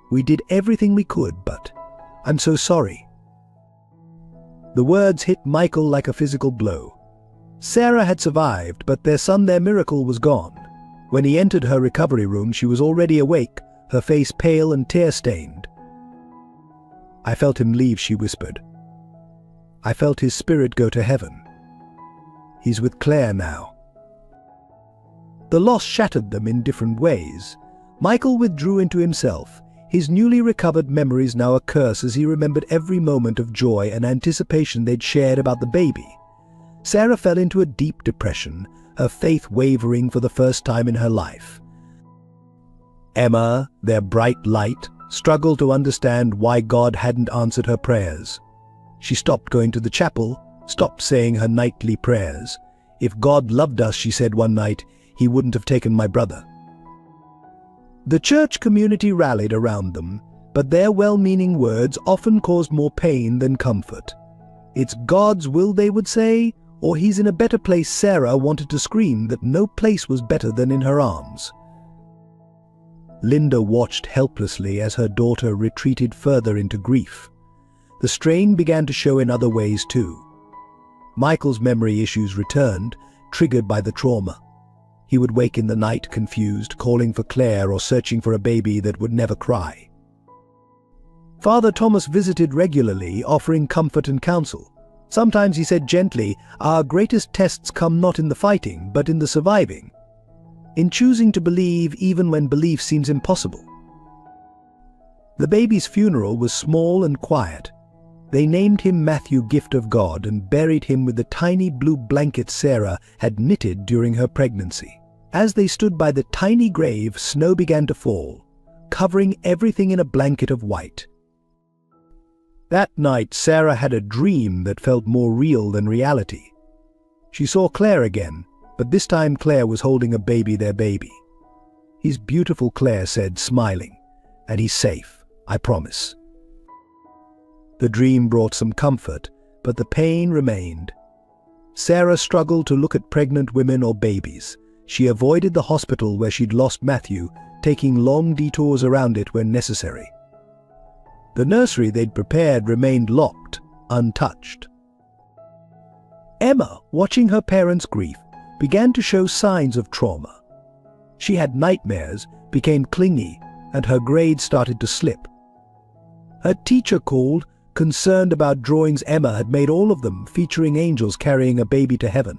"We did everything we could, but I'm so sorry." The words hit Michael like a physical blow. Sarah had survived, but their son, their miracle, was gone. When he entered her recovery room, she was already awake, her face pale and tear-stained. "I felt him leave," she whispered. "I felt his spirit go to heaven. He's with Claire now." The loss shattered them in different ways. Michael withdrew into himself, his newly recovered memories now a curse as he remembered every moment of joy and anticipation they'd shared about the baby. Sarah fell into a deep depression, her faith wavering for the first time in her life. Emma, their bright light, struggled to understand why God hadn't answered her prayers. She stopped going to the chapel, stopped saying her nightly prayers. "If God loved us," she said one night, "He wouldn't have taken my brother." The church community rallied around them, but their well-meaning words often caused more pain than comfort. "It's God's will," they would say, or "He's in a better place." Sarah wanted to scream that no place was better than in her arms. Linda watched helplessly as her daughter retreated further into grief. The strain began to show in other ways too. Michael's memory issues returned, triggered by the trauma. He would wake in the night confused, calling for Claire or searching for a baby that would never cry. Father Thomas visited regularly, offering comfort and counsel. Sometimes he said gently, "Our greatest tests come not in the fighting, but in the surviving. In choosing to believe even when belief seems impossible." The baby's funeral was small and quiet. They named him Matthew, Gift of God, and buried him with the tiny blue blanket Sarah had knitted during her pregnancy. As they stood by the tiny grave, snow began to fall, covering everything in a blanket of white. That night, Sarah had a dream that felt more real than reality. She saw Claire again, but this time Claire was holding a baby, their baby. "He's beautiful," Claire said, smiling, "and he's safe, I promise." The dream brought some comfort, but the pain remained. Sarah struggled to look at pregnant women or babies. She avoided the hospital where she'd lost Matthew, taking long detours around it when necessary. The nursery they'd prepared remained locked, untouched. Emma, watching her parents' grief, began to show signs of trauma. She had nightmares, became clingy, and her grades started to slip. Her teacher called, concerned about drawings Emma had made, all of them featuring angels carrying a baby to heaven.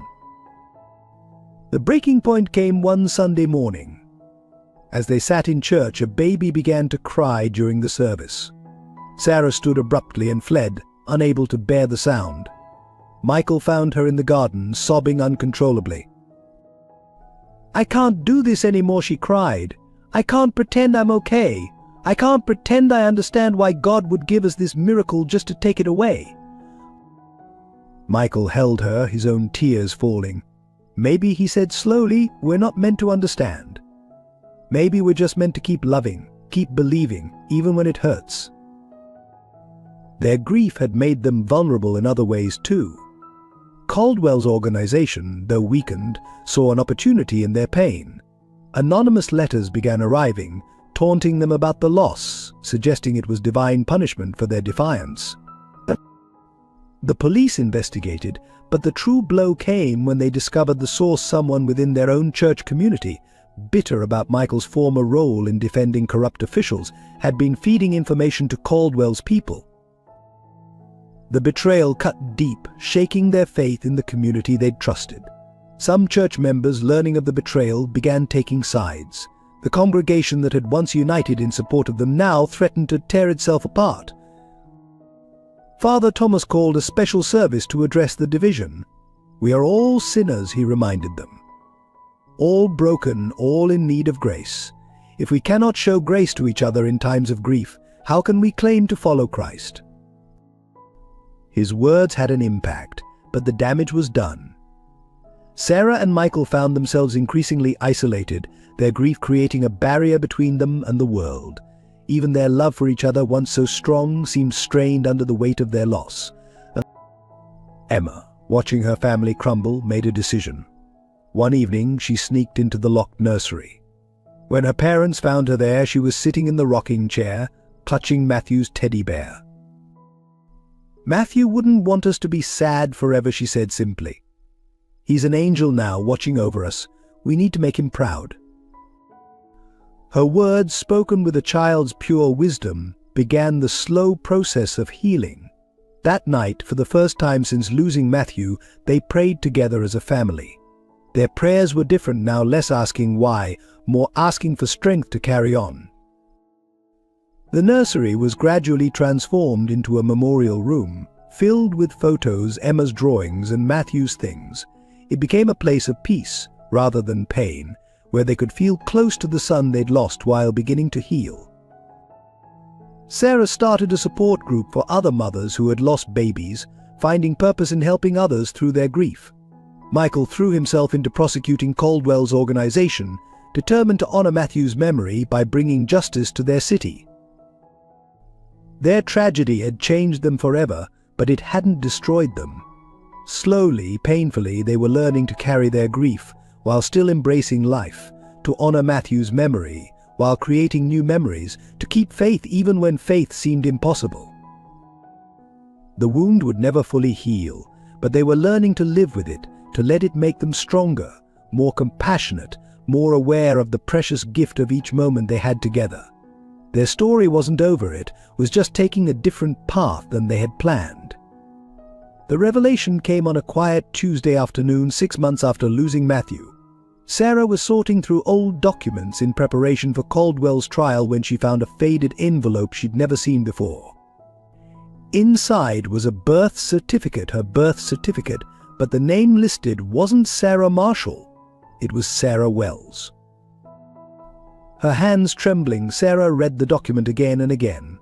The breaking point came one Sunday morning. As they sat in church, a baby began to cry during the service. Sarah stood abruptly and fled, unable to bear the sound. Michael found her in the garden, sobbing uncontrollably. "I can't do this anymore," she cried. "I can't pretend I'm okay. I can't pretend I understand why God would give us this miracle just to take it away." Michael held her, his own tears falling. "Maybe," he said slowly, "we're not meant to understand. Maybe we're just meant to keep loving, keep believing, even when it hurts." Their grief had made them vulnerable in other ways too. Caldwell's organization, though weakened, saw an opportunity in their pain. Anonymous letters began arriving, taunting them about the loss, suggesting it was divine punishment for their defiance. The police investigated, but the true blow came when they discovered the source, someone within their own church community, bitter about Michael's former role in defending corrupt officials, had been feeding information to Caldwell's people. The betrayal cut deep, shaking their faith in the community they'd trusted. Some church members, learning of the betrayal, began taking sides. The congregation that had once united in support of them now threatened to tear itself apart. Father Thomas called a special service to address the division. "We are all sinners," he reminded them. "All broken, all in need of grace. If we cannot show grace to each other in times of grief, how can we claim to follow Christ?" His words had an impact, but the damage was done. Sarah and Michael found themselves increasingly isolated, their grief creating a barrier between them and the world. Even their love for each other, once so strong, seemed strained under the weight of their loss. Emma, watching her family crumble, made a decision. One evening, she sneaked into the locked nursery. When her parents found her there, she was sitting in the rocking chair, clutching Matthew's teddy bear. "Matthew wouldn't want us to be sad forever," she said simply. "He's an angel now, watching over us. We need to make him proud." Her words, spoken with a child's pure wisdom, began the slow process of healing. That night, for the first time since losing Matthew, they prayed together as a family. Their prayers were different now, less asking why, more asking for strength to carry on. The nursery was gradually transformed into a memorial room, filled with photos, Emma's drawings, and Matthew's things. It became a place of peace, rather than pain, where they could feel close to the son they'd lost while beginning to heal. Sarah started a support group for other mothers who had lost babies, finding purpose in helping others through their grief. Michael threw himself into prosecuting Caldwell's organization, determined to honor Matthew's memory by bringing justice to their city. Their tragedy had changed them forever, but it hadn't destroyed them. Slowly, painfully, they were learning to carry their grief, while still embracing life, to honor Matthew's memory, while creating new memories, to keep faith even when faith seemed impossible. The wound would never fully heal, but they were learning to live with it, to let it make them stronger, more compassionate, more aware of the precious gift of each moment they had together. Their story wasn't over, it was just taking a different path than they had planned. The revelation came on a quiet Tuesday afternoon 6 months after losing Matthew. Sarah was sorting through old documents in preparation for Caldwell's trial when she found a faded envelope she'd never seen before. Inside was a birth certificate, her birth certificate, but the name listed wasn't Sarah Marshall, it was Sarah Wells. Her hands trembling, Sarah read the document again and again.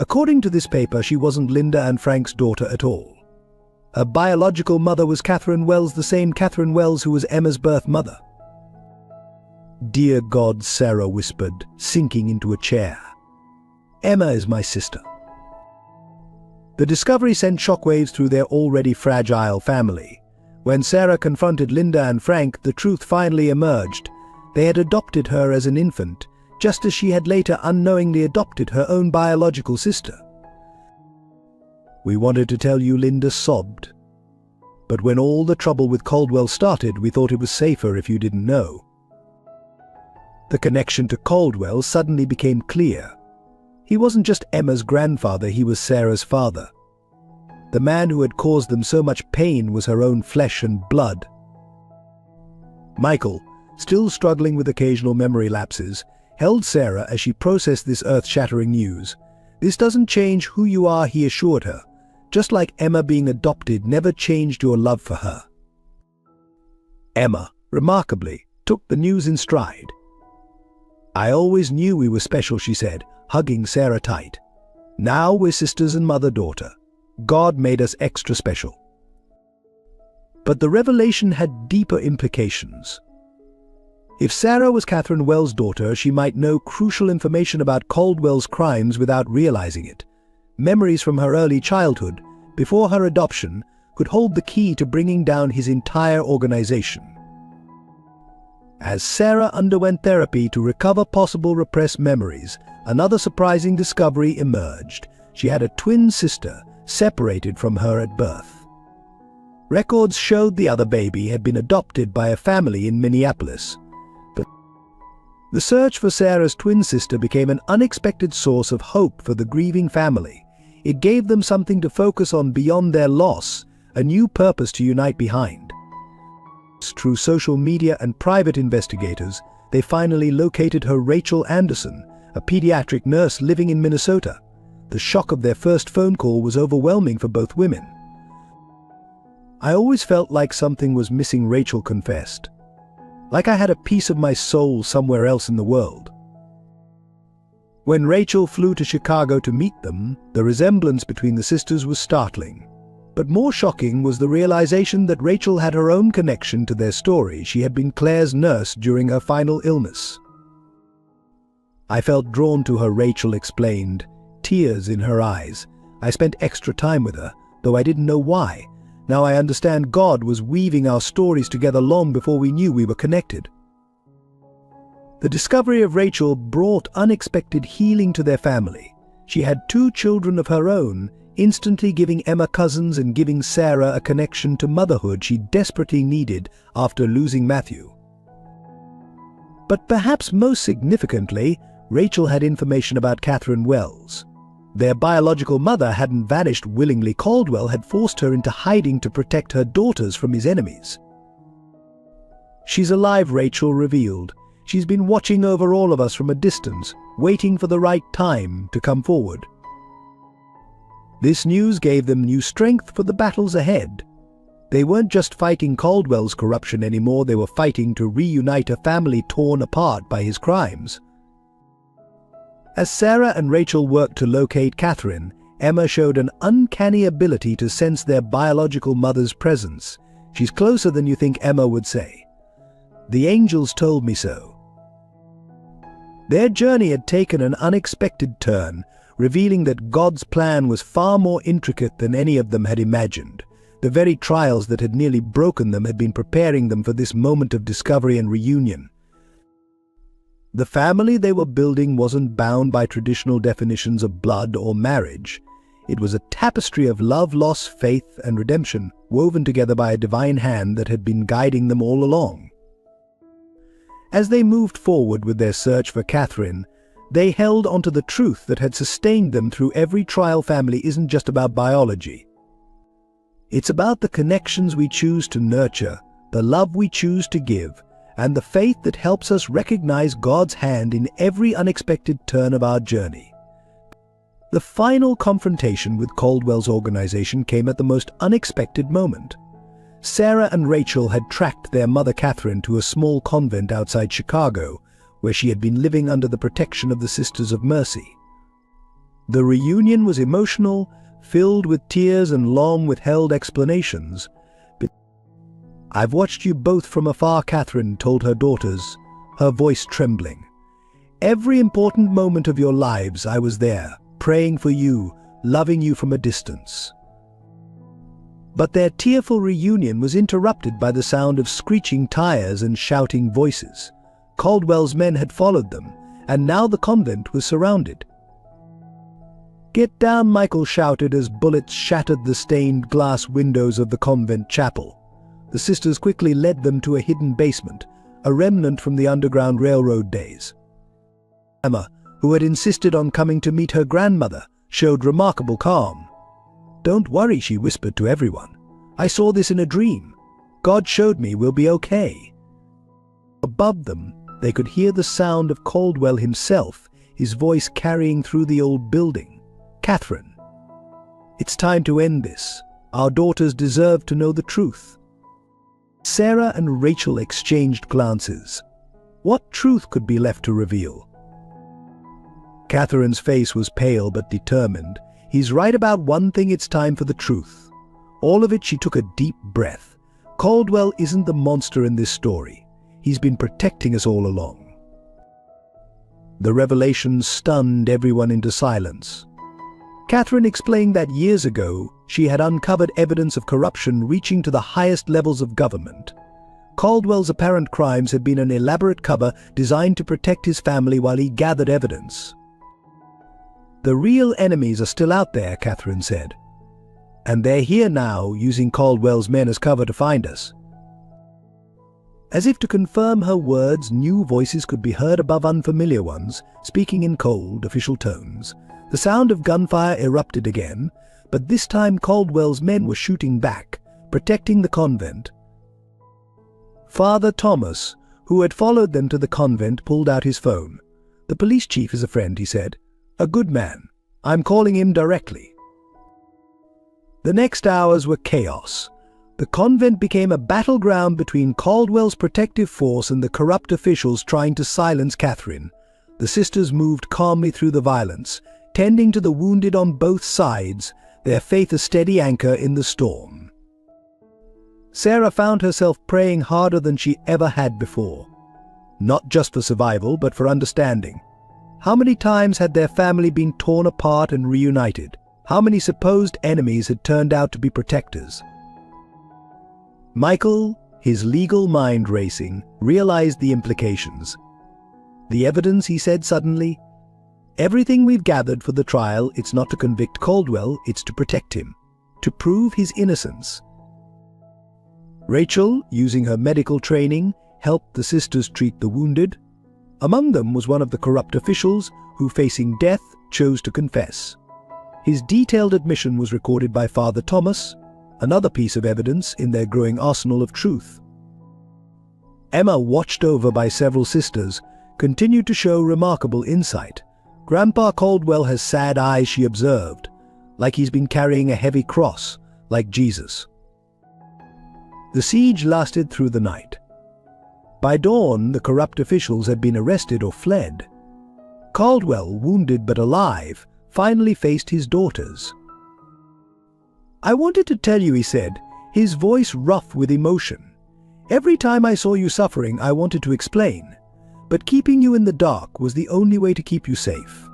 According to this paper, she wasn't Linda and Frank's daughter at all. Her biological mother was Catherine Wells, the same Catherine Wells who was Emma's birth mother. "Dear God," Sarah whispered, sinking into a chair. "Emma is my sister." The discovery sent shockwaves through their already fragile family. When Sarah confronted Linda and Frank, the truth finally emerged. They had adopted her as an infant, just as she had later unknowingly adopted her own biological sister. "We wanted to tell you," Linda sobbed. "But when all the trouble with Caldwell started, we thought it was safer if you didn't know." The connection to Caldwell suddenly became clear. He wasn't just Emma's grandfather, he was Sarah's father. The man who had caused them so much pain was her own flesh and blood. Michael, still struggling with occasional memory lapses, held Sarah as she processed this earth-shattering news. "This doesn't change who you are," he assured her. "Just like Emma being adopted never changed your love for her." Emma, remarkably, took the news in stride. "I always knew we were special," she said, hugging Sarah tight. "Now we're sisters and mother-daughter. God made us extra special." But the revelation had deeper implications. If Sarah was Catherine Wells' daughter, she might know crucial information about Caldwell's crimes without realizing it. Memories from her early childhood, before her adoption, could hold the key to bringing down his entire organization. As Sarah underwent therapy to recover possible repressed memories, another surprising discovery emerged. She had a twin sister, separated from her at birth. Records showed the other baby had been adopted by a family in Minneapolis. But the search for Sarah's twin sister became an unexpected source of hope for the grieving family. It gave them something to focus on beyond their loss, a new purpose to unite behind. Through social media and private investigators, they finally located her, Rachel Anderson, a pediatric nurse living in Minnesota. The shock of their first phone call was overwhelming for both women. "I always felt like something was missing," Rachel confessed. "Like I had a piece of my soul somewhere else in the world." When Rachel flew to Chicago to meet them, the resemblance between the sisters was startling. But more shocking was the realization that Rachel had her own connection to their story. She had been Claire's nurse during her final illness. "I felt drawn to her," Rachel explained, tears in her eyes. "I spent extra time with her, though I didn't know why. Now I understand God was weaving our stories together long before we knew we were connected." The discovery of Rachel brought unexpected healing to their family. She had 2 children of her own, instantly giving Emma cousins and giving Sarah a connection to motherhood she desperately needed after losing Matthew. But perhaps most significantly, Rachel had information about Catherine Wells. Their biological mother hadn't vanished willingly. Caldwell had forced her into hiding to protect her daughters from his enemies. "She's alive," Rachel revealed. "She's been watching over all of us from a distance, waiting for the right time to come forward." This news gave them new strength for the battles ahead. They weren't just fighting Caldwell's corruption anymore, they were fighting to reunite a family torn apart by his crimes. As Sarah and Rachel worked to locate Catherine, Emma showed an uncanny ability to sense their biological mother's presence. "She's closer than you think," Emma would say. "The angels told me so." Their journey had taken an unexpected turn, revealing that God's plan was far more intricate than any of them had imagined. The very trials that had nearly broken them had been preparing them for this moment of discovery and reunion. The family they were building wasn't bound by traditional definitions of blood or marriage. It was a tapestry of love, loss, faith, and redemption, woven together by a divine hand that had been guiding them all along. As they moved forward with their search for Catherine, they held onto the truth that had sustained them through every trial. Family isn't just about biology. It's about the connections we choose to nurture, the love we choose to give, and the faith that helps us recognize God's hand in every unexpected turn of our journey. The final confrontation with Caldwell's organization came at the most unexpected moment. Sarah and Rachel had tracked their mother Catherine to a small convent outside Chicago, where she had been living under the protection of the Sisters of Mercy. The reunion was emotional, filled with tears and long-withheld explanations. "I've watched you both from afar," Catherine told her daughters, her voice trembling. "Every important moment of your lives I was there, praying for you, loving you from a distance." But their tearful reunion was interrupted by the sound of screeching tires and shouting voices. Caldwell's men had followed them, and now the convent was surrounded. "Get down," Michael shouted as bullets shattered the stained glass windows of the convent chapel. The sisters quickly led them to a hidden basement, a remnant from the Underground Railroad days. Emma, who had insisted on coming to meet her grandmother, showed remarkable calm. "Don't worry," she whispered to everyone. "I saw this in a dream. God showed me we'll be okay." Above them, they could hear the sound of Caldwell himself, his voice carrying through the old building. "Catherine, it's time to end this. Our daughters deserve to know the truth." Sarah and Rachel exchanged glances. What truth could be left to reveal? Catherine's face was pale but determined. "He's right about one thing, it's time for the truth." All of it, she took a deep breath. Caldwell isn't the monster in this story. He's been protecting us all along. The revelation stunned everyone into silence. Catherine explained that years ago, she had uncovered evidence of corruption reaching to the highest levels of government. Caldwell's apparent crimes had been an elaborate cover designed to protect his family while he gathered evidence. "The real enemies are still out there," Catherine said. "And they're here now, using Caldwell's men as cover to find us." As if to confirm her words, new voices could be heard above unfamiliar ones, speaking in cold, official tones. The sound of gunfire erupted again, but this time Caldwell's men were shooting back, protecting the convent. Father Thomas, who had followed them to the convent, pulled out his phone. "The police chief is a friend," he said. "A good man. I'm calling him directly." The next hours were chaos. The convent became a battleground between Caldwell's protective force and the corrupt officials trying to silence Catherine. The sisters moved calmly through the violence, tending to the wounded on both sides, their faith a steady anchor in the storm. Sarah found herself praying harder than she ever had before. Not just for survival, but for understanding. How many times had their family been torn apart and reunited? How many supposed enemies had turned out to be protectors? Michael, his legal mind racing, realized the implications. "The evidence," he said suddenly. "Everything we've gathered for the trial, it's not to convict Caldwell, it's to protect him, to prove his innocence." Rachel, using her medical training, helped the sisters treat the wounded. Among them was one of the corrupt officials who, facing death, chose to confess. His detailed admission was recorded by Father Thomas, another piece of evidence in their growing arsenal of truth. Emma, watched over by several sisters, continued to show remarkable insight. "Grandpa Caldwell has sad eyes," she observed, "like he's been carrying a heavy cross, like Jesus." The siege lasted through the night. By dawn, the corrupt officials had been arrested or fled. Caldwell, wounded but alive, finally faced his daughters. "I wanted to tell you," he said, his voice rough with emotion. "Every time I saw you suffering, I wanted to explain. But keeping you in the dark was the only way to keep you safe."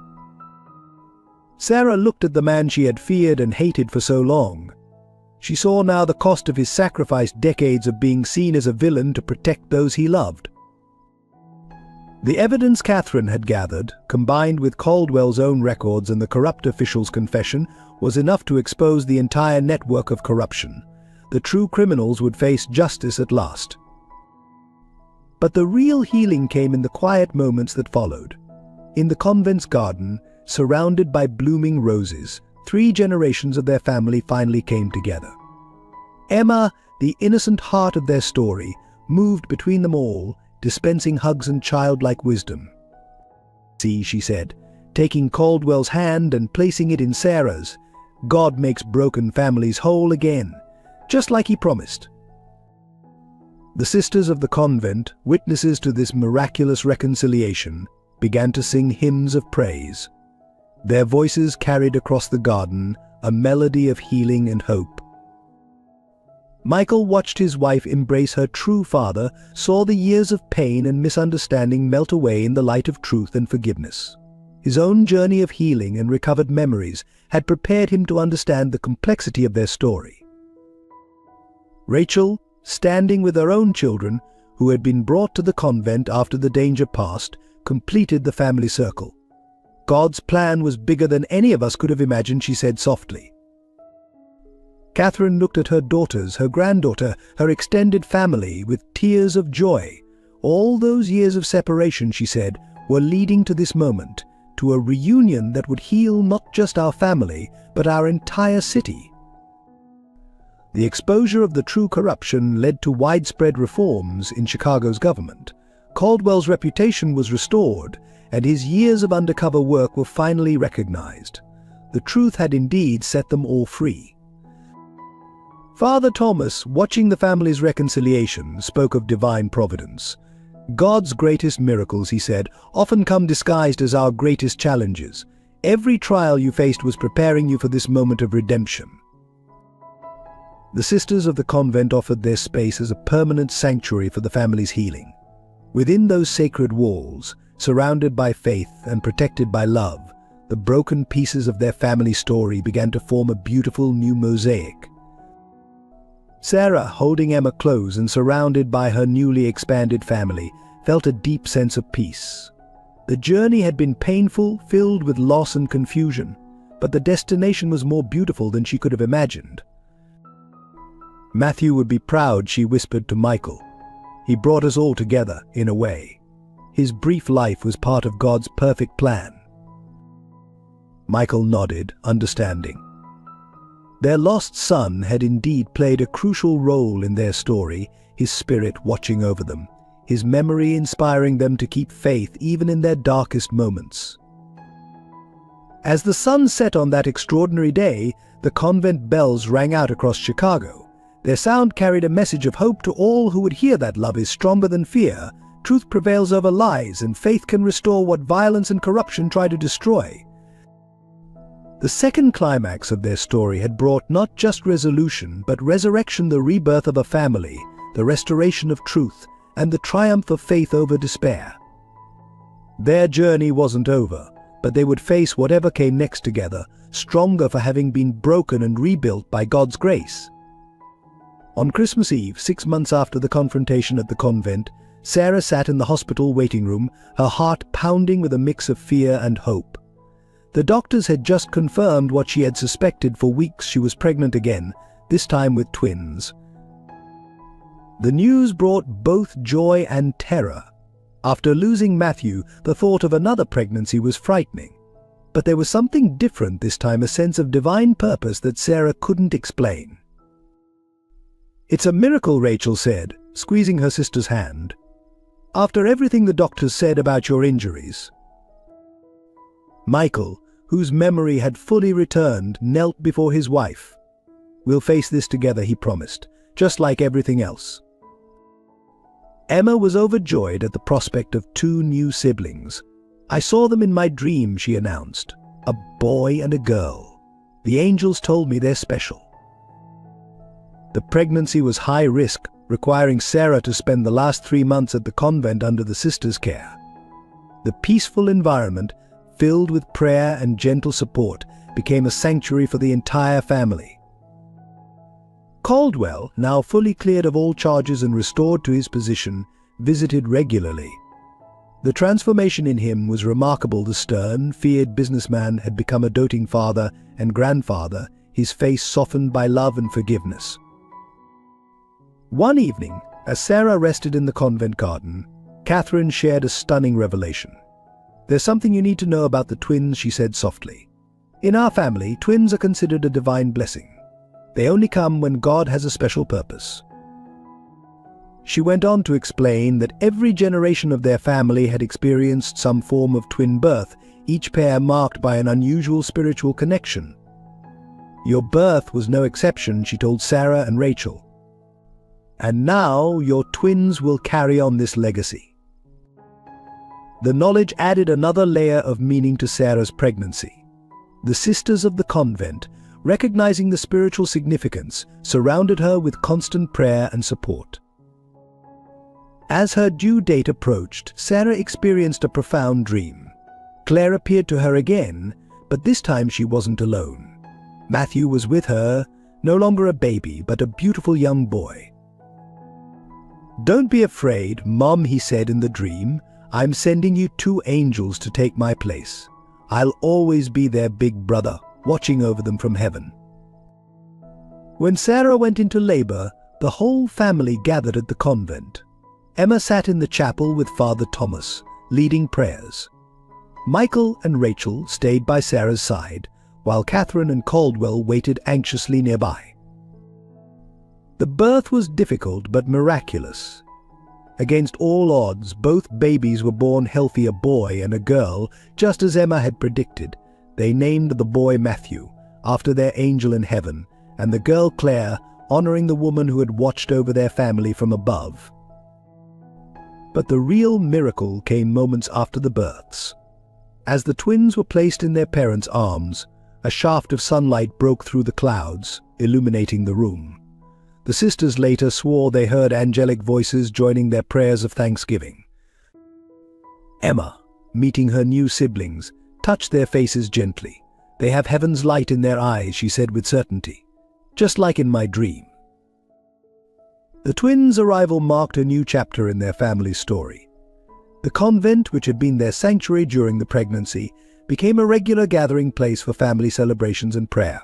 Sarah looked at the man she had feared and hated for so long. She saw now the cost of his sacrificed decades of being seen as a villain to protect those he loved. The evidence Catherine had gathered, combined with Caldwell's own records and the corrupt official's confession, was enough to expose the entire network of corruption. The true criminals would face justice at last. But the real healing came in the quiet moments that followed. In the convent's garden, surrounded by blooming roses, 3 generations of their family finally came together. Emma, the innocent heart of their story, moved between them all, dispensing hugs and childlike wisdom. "See," she said, taking Caldwell's hand and placing it in Sarah's, "God makes broken families whole again, just like he promised." The sisters of the convent, witnesses to this miraculous reconciliation, began to sing hymns of praise. Their voices carried across the garden a melody of healing and hope. Michael watched his wife embrace her true father, saw the years of pain and misunderstanding melt away in the light of truth and forgiveness. His own journey of healing and recovered memories had prepared him to understand the complexity of their story. Rachel, standing with her own children, who had been brought to the convent after the danger passed, completed the family circle. "God's plan was bigger than any of us could have imagined," she said softly. Catherine looked at her daughters, her granddaughter, her extended family with tears of joy. All those years of separation, she said, were leading to this moment, to a reunion that would heal not just our family, but our entire city. The exposure of the true corruption led to widespread reforms in Chicago's government. Caldwell's reputation was restored, and his years of undercover work were finally recognized. The truth had indeed set them all free. Father Thomas, watching the family's reconciliation, spoke of divine providence. "God's greatest miracles," he said, "often come disguised as our greatest challenges. Every trial you faced was preparing you for this moment of redemption." The sisters of the convent offered their space as a permanent sanctuary for the family's healing. Within those sacred walls, surrounded by faith and protected by love, the broken pieces of their family story began to form a beautiful new mosaic. Sarah, holding Emma close and surrounded by her newly expanded family, felt a deep sense of peace. The journey had been painful, filled with loss and confusion, but the destination was more beautiful than she could have imagined. "Matthew would be proud," she whispered to Michael. "He brought us all together, in a way. His brief life was part of God's perfect plan." Michael nodded, understanding. Their lost son had indeed played a crucial role in their story, his spirit watching over them, his memory inspiring them to keep faith even in their darkest moments. As the sun set on that extraordinary day, the convent bells rang out across Chicago. Their sound carried a message of hope to all who would hear that love is stronger than fear, truth prevails over lies, and faith can restore what violence and corruption try to destroy. The second climax of their story had brought not just resolution, but resurrection, the rebirth of a family, the restoration of truth, and the triumph of faith over despair. Their journey wasn't over, but they would face whatever came next together, stronger for having been broken and rebuilt by God's grace. On Christmas Eve, 6 months after the confrontation at the convent, Sarah sat in the hospital waiting room, her heart pounding with a mix of fear and hope. The doctors had just confirmed what she had suspected for weeks: she was pregnant again, this time with twins. The news brought both joy and terror. After losing Matthew, the thought of another pregnancy was frightening. But there was something different this time, a sense of divine purpose that Sarah couldn't explain. "It's a miracle," Rachel said, squeezing her sister's hand. "After everything the doctors said about your injuries." Michael, whose memory had fully returned, knelt before his wife. "We'll face this together," he promised, "just like everything else." Emma was overjoyed at the prospect of 2 new siblings. "I saw them in my dream," she announced. "A boy and a girl. The angels told me they're special." The pregnancy was high risk, requiring Sarah to spend the last 3 months at the convent under the sisters' care. The peaceful environment, filled with prayer and gentle support, became a sanctuary for the entire family. Caldwell, now fully cleared of all charges and restored to his position, visited regularly. The transformation in him was remarkable. The stern, feared businessman had become a doting father and grandfather, his face softened by love and forgiveness. One evening, as Sarah rested in the convent garden, Catherine shared a stunning revelation. "There's something you need to know about the twins," she said softly. "In our family, twins are considered a divine blessing. They only come when God has a special purpose." She went on to explain that every generation of their family had experienced some form of twin birth, each pair marked by an unusual spiritual connection. "Your birth was no exception," she told Sarah and Rachel. "And now your twins will carry on this legacy." The knowledge added another layer of meaning to Sarah's pregnancy. The sisters of the convent, recognizing the spiritual significance, surrounded her with constant prayer and support. As her due date approached, Sarah experienced a profound dream. Claire appeared to her again, but this time she wasn't alone. Matthew was with her, no longer a baby, but a beautiful young boy. "Don't be afraid, Mom," he said in the dream. "I'm sending you 2 angels to take my place. I'll always be their big brother, watching over them from heaven." When Sarah went into labor, the whole family gathered at the convent. Emma sat in the chapel with Father Thomas, leading prayers. Michael and Rachel stayed by Sarah's side, while Catherine and Caldwell waited anxiously nearby. The birth was difficult but miraculous. Against all odds, both babies were born healthy, a boy and a girl, just as Emma had predicted. They named the boy Matthew, after their angel in heaven, and the girl Claire, honoring the woman who had watched over their family from above. But the real miracle came moments after the births. As the twins were placed in their parents' arms, a shaft of sunlight broke through the clouds, illuminating the room. The sisters later swore they heard angelic voices joining their prayers of thanksgiving. Emma, meeting her new siblings, touched their faces gently. "They have heaven's light in their eyes," she said with certainty, "just like in my dream." The twins' arrival marked a new chapter in their family's story. The convent, which had been their sanctuary during the pregnancy, became a regular gathering place for family celebrations and prayer.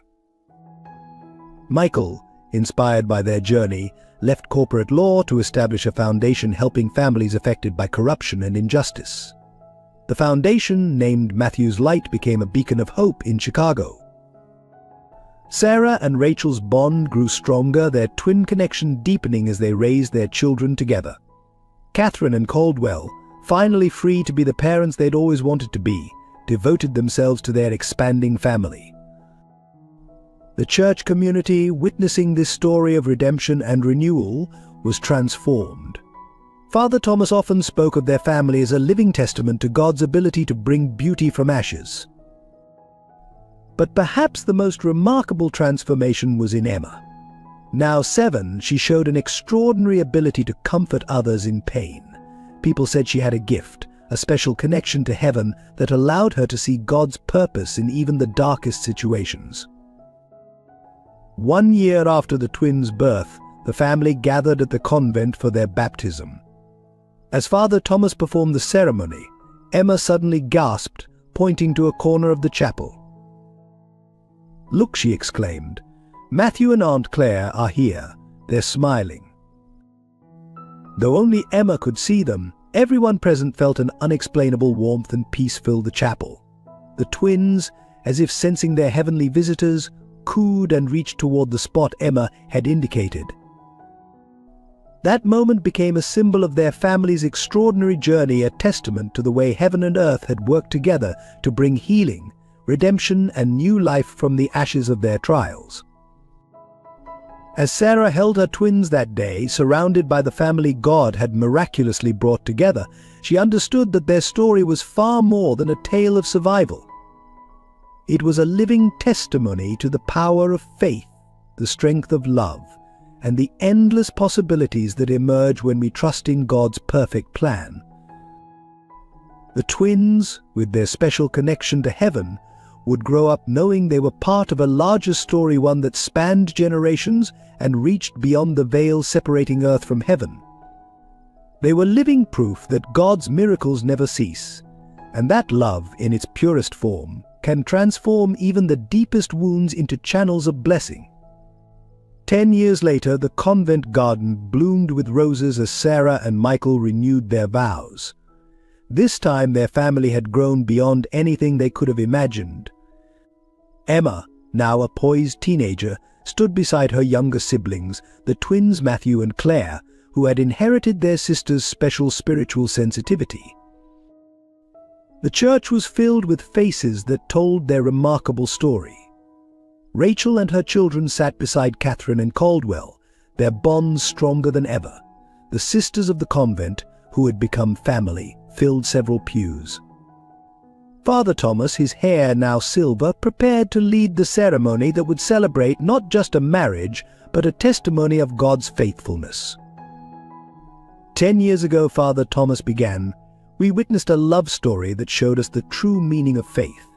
Michael, inspired by their journey, left corporate law to establish a foundation helping families affected by corruption and injustice. The foundation, named Matthew's Light, became a beacon of hope in Chicago. Sarah and Rachel's bond grew stronger, their twin connection deepening as they raised their children together. Catherine and Caldwell, finally free to be the parents they'd always wanted to be, devoted themselves to their expanding family. The church community, witnessing this story of redemption and renewal, was transformed. Father Thomas often spoke of their family as a living testament to God's ability to bring beauty from ashes. But perhaps the most remarkable transformation was in Emma. Now 7, she showed an extraordinary ability to comfort others in pain. People said she had a gift, a special connection to heaven that allowed her to see God's purpose in even the darkest situations. 1 year after the twins' birth, the family gathered at the convent for their baptism. As Father Thomas performed the ceremony, Emma suddenly gasped, pointing to a corner of the chapel. "Look," she exclaimed. "Matthew and Aunt Claire are here. They're smiling." Though only Emma could see them, everyone present felt an unexplainable warmth and peace fill the chapel. The twins, as if sensing their heavenly visitors, cooed and reached toward the spot Emma had indicated. That moment became a symbol of their family's extraordinary journey, a testament to the way heaven and earth had worked together to bring healing, redemption, and new life from the ashes of their trials. As Sarah held her twins that day, surrounded by the family God had miraculously brought together, she understood that their story was far more than a tale of survival. It was a living testimony to the power of faith, the strength of love, and the endless possibilities that emerge when we trust in God's perfect plan. The twins, with their special connection to heaven, would grow up knowing they were part of a larger story, one that spanned generations and reached beyond the veil separating earth from heaven. They were living proof that God's miracles never cease, and that love, in its purest form, can transform even the deepest wounds into channels of blessing. 10 years later, the convent garden bloomed with roses as Sarah and Michael renewed their vows. This time their family had grown beyond anything they could have imagined. Emma, now a poised teenager, stood beside her younger siblings, the twins Matthew and Claire, who had inherited their sister's special spiritual sensitivity. The church was filled with faces that told their remarkable story. Rachel and her children sat beside Catherine and Caldwell, their bonds stronger than ever. The sisters of the convent, who had become family, filled several pews. Father Thomas, his hair now silver, prepared to lead the ceremony that would celebrate not just a marriage, but a testimony of God's faithfulness. 10 years ago, Father Thomas began, we witnessed a love story that showed us the true meaning of faith.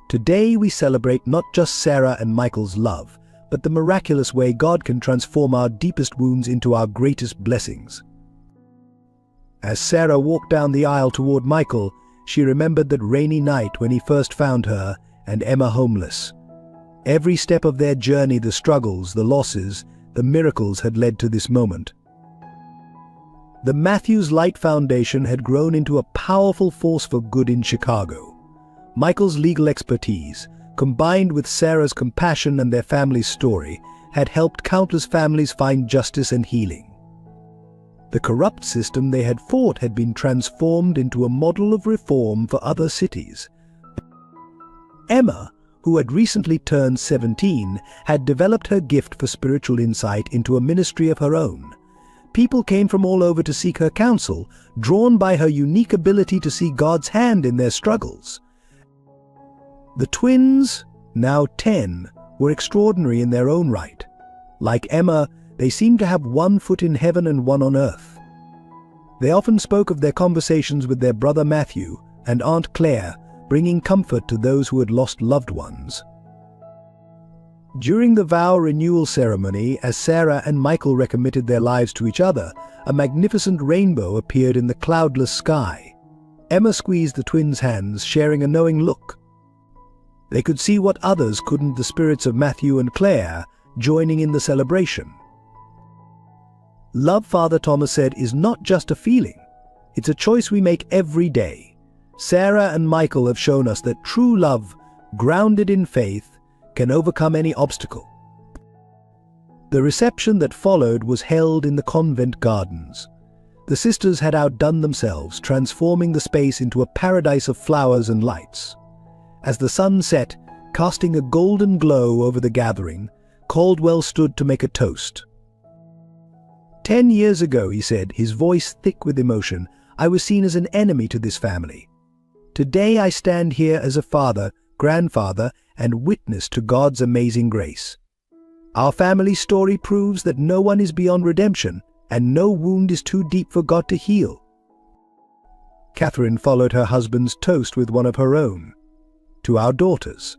Today we celebrate not just Sarah and Michael's love, but the miraculous way God can transform our deepest wounds into our greatest blessings. As Sarah walked down the aisle toward Michael, she remembered that rainy night when he first found her and Emma homeless. Every step of their journey, the struggles, the losses, the miracles had led to this moment. The Matthews Light Foundation had grown into a powerful force for good in Chicago. Michael's legal expertise, combined with Sarah's compassion and their family's story, had helped countless families find justice and healing. The corrupt system they had fought had been transformed into a model of reform for other cities. Emma, who had recently turned 17, had developed her gift for spiritual insight into a ministry of her own. People came from all over to seek her counsel, drawn by her unique ability to see God's hand in their struggles. The twins, now 10, were extraordinary in their own right. Like Emma, they seemed to have one foot in heaven and one on earth. They often spoke of their conversations with their brother Matthew and Aunt Claire, bringing comfort to those who had lost loved ones. During the vow renewal ceremony, as Sarah and Michael recommitted their lives to each other, a magnificent rainbow appeared in the cloudless sky. Emma squeezed the twins' hands, sharing a knowing look. They could see what others couldn't, the spirits of Matthew and Claire, joining in the celebration. Love, Father Thomas said, is not just a feeling. It's a choice we make every day. Sarah and Michael have shown us that true love, grounded in faith, can overcome any obstacle. The reception that followed was held in the convent gardens. The sisters had outdone themselves, transforming the space into a paradise of flowers and lights. As the sun set, casting a golden glow over the gathering, Caldwell stood to make a toast. 10 years ago, he said, his voice thick with emotion, I was seen as an enemy to this family. Today I stand here as a father, grandfather, and witness to God's amazing grace. Our family story proves that no one is beyond redemption, and no wound is too deep for God to heal. Catherine followed her husband's toast with one of her own. To our daughters,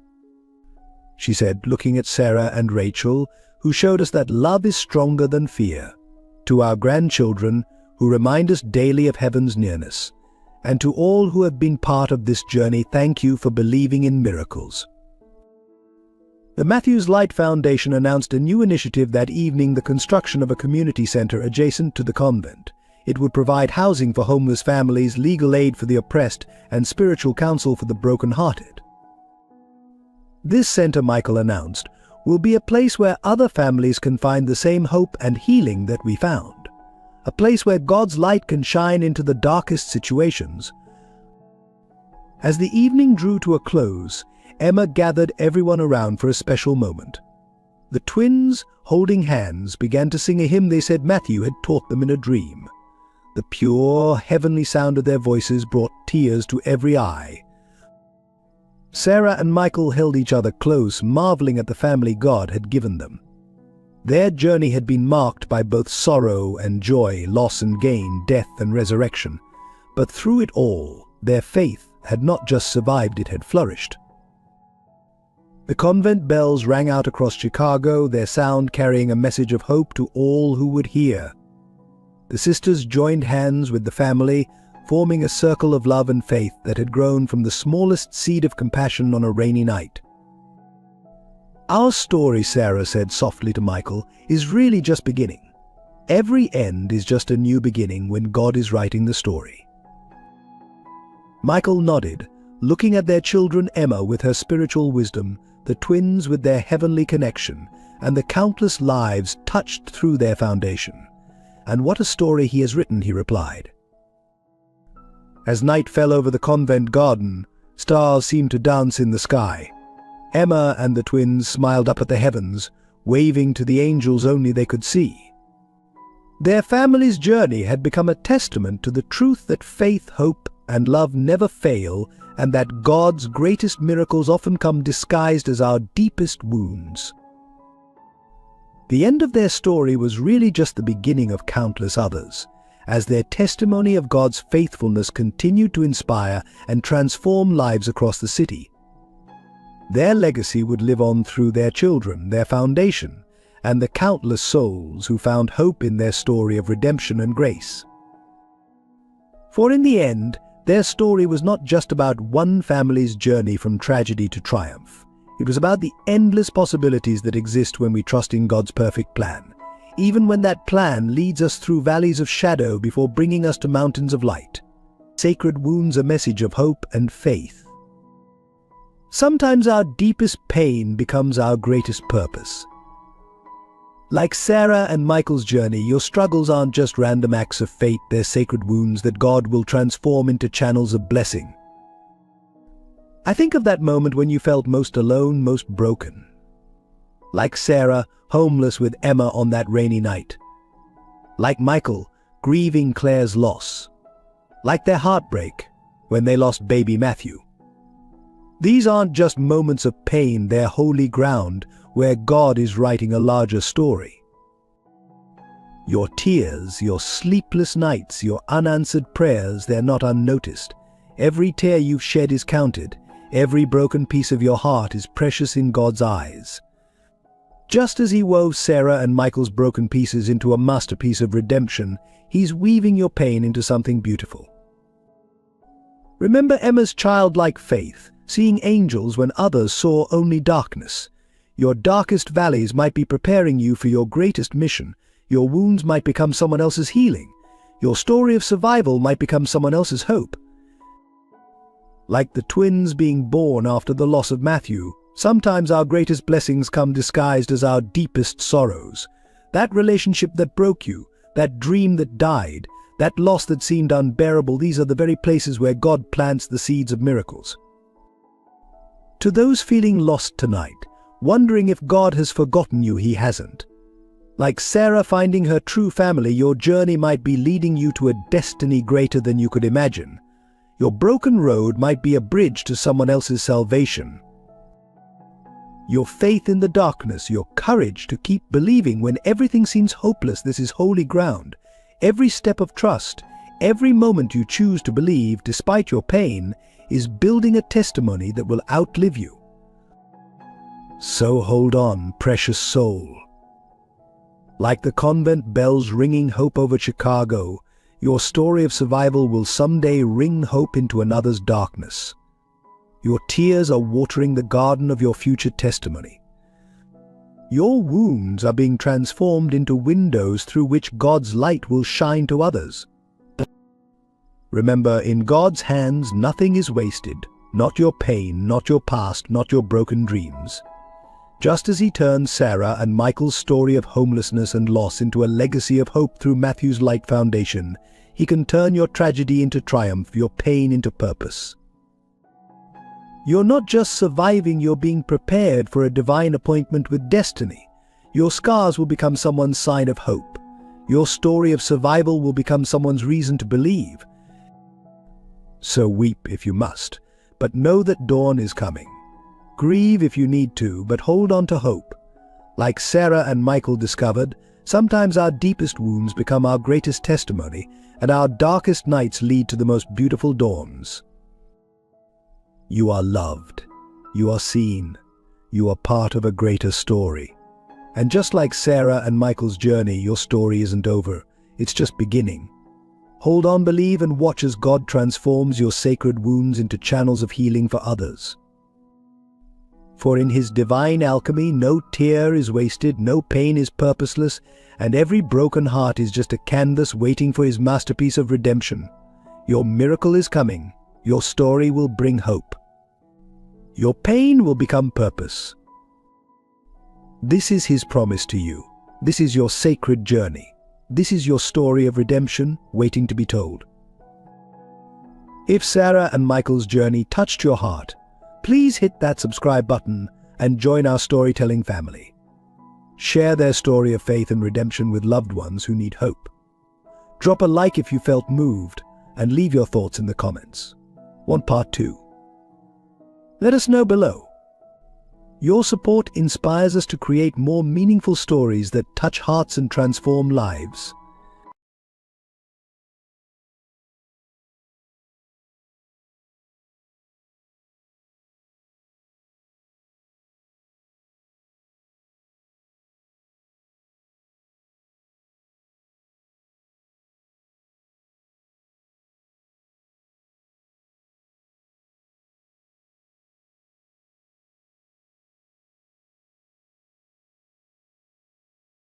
she said, looking at Sarah and Rachel, who showed us that love is stronger than fear. To our grandchildren, who remind us daily of heaven's nearness. And to all who have been part of this journey, thank you for believing in miracles. The Matthews Light Foundation announced a new initiative that evening, the construction of a community center adjacent to the convent. It would provide housing for homeless families, legal aid for the oppressed, and spiritual counsel for the broken-hearted. This center, Michael announced, will be a place where other families can find the same hope and healing that we found. A place where God's light can shine into the darkest situations. As the evening drew to a close, Emma gathered everyone around for a special moment. The twins, holding hands, began to sing a hymn they said Matthew had taught them in a dream. The pure, heavenly sound of their voices brought tears to every eye. Sarah and Michael held each other close, marveling at the family God had given them. Their journey had been marked by both sorrow and joy, loss and gain, death and resurrection. But through it all, their faith had not just survived, it had flourished. The convent bells rang out across Chicago, their sound carrying a message of hope to all who would hear. The sisters joined hands with the family, forming a circle of love and faith that had grown from the smallest seed of compassion on a rainy night. "Our story," Sarah said softly to Michael, "is really just beginning. Every end is just a new beginning when God is writing the story." Michael nodded, looking at their children, Emma with her spiritual wisdom, the twins with their heavenly connection, and the countless lives touched through their foundation. "And what a story he has written," he replied. As night fell over the convent garden, stars seemed to dance in the sky. Emma and the twins smiled up at the heavens, waving to the angels only they could see. Their family's journey had become a testament to the truth that faith, hope, and love never fail, and that God's greatest miracles often come disguised as our deepest wounds. The end of their story was really just the beginning of countless others, as their testimony of God's faithfulness continued to inspire and transform lives across the city. Their legacy would live on through their children, their foundation, and the countless souls who found hope in their story of redemption and grace. For in the end, their story was not just about one family's journey from tragedy to triumph. It was about the endless possibilities that exist when we trust in God's perfect plan, even when that plan leads us through valleys of shadow before bringing us to mountains of light. Sacred wounds, a message of hope and faith. Sometimes our deepest pain becomes our greatest purpose. Like Sarah and Michael's journey, your struggles aren't just random acts of fate, they're sacred wounds that God will transform into channels of blessing. I think of that moment when you felt most alone, most broken. Like Sarah, homeless with Emma on that rainy night. Like Michael, grieving Claire's loss. Like their heartbreak when they lost baby Matthew. These aren't just moments of pain, they're holy ground where God is writing a larger story. Your tears, your sleepless nights, your unanswered prayers, they're not unnoticed. Every tear you've shed is counted. Every broken piece of your heart is precious in God's eyes. Just as He wove Sarah and Michael's broken pieces into a masterpiece of redemption, He's weaving your pain into something beautiful. Remember Emma's childlike faith, seeing angels when others saw only darkness. Your darkest valleys might be preparing you for your greatest mission. Your wounds might become someone else's healing. Your story of survival might become someone else's hope. Like the twins being born after the loss of Matthew, sometimes our greatest blessings come disguised as our deepest sorrows. That relationship that broke you, that dream that died, that loss that seemed unbearable, these are the very places where God plants the seeds of miracles. To those feeling lost tonight, wondering if God has forgotten you, He hasn't. Like Sarah finding her true family, your journey might be leading you to a destiny greater than you could imagine. Your broken road might be a bridge to someone else's salvation. Your faith in the darkness, your courage to keep believing when everything seems hopeless, this is holy ground. Every step of trust, every moment you choose to believe despite your pain, is building a testimony that will outlive you. So hold on, precious soul. Like the convent bells ringing hope over Chicago, your story of survival will someday ring hope into another's darkness. Your tears are watering the garden of your future testimony. Your wounds are being transformed into windows through which God's light will shine to others. Remember, in God's hands, nothing is wasted. Not your pain, not your past, not your broken dreams. Just as He turned Sarah and Michael's story of homelessness and loss into a legacy of hope through Matthew's light foundation, He can turn your tragedy into triumph, your pain into purpose. You're not just surviving, you're being prepared for a divine appointment with destiny. Your scars will become someone's sign of hope. Your story of survival will become someone's reason to believe. So weep if you must, but know that dawn is coming. Grieve if you need to, but hold on to hope. Like Sarah and Michael discovered, sometimes our deepest wounds become our greatest testimony, and our darkest nights lead to the most beautiful dawns. You are loved. You are seen. You are part of a greater story. And just like Sarah and Michael's journey, your story isn't over. It's just beginning. Hold on, believe, and watch as God transforms your sacred wounds into channels of healing for others. For in His divine alchemy, no tear is wasted, no pain is purposeless, and every broken heart is just a canvas waiting for His masterpiece of redemption. Your miracle is coming. Your story will bring hope. Your pain will become purpose. This is His promise to you. This is your sacred journey. This is your story of redemption waiting to be told. If Sarah and Michael's journey touched your heart, please hit that subscribe button and join our storytelling family. Share their story of faith and redemption with loved ones who need hope. Drop a like if you felt moved and leave your thoughts in the comments. Want part 2? Let us know below. Your support inspires us to create more meaningful stories that touch hearts and transform lives.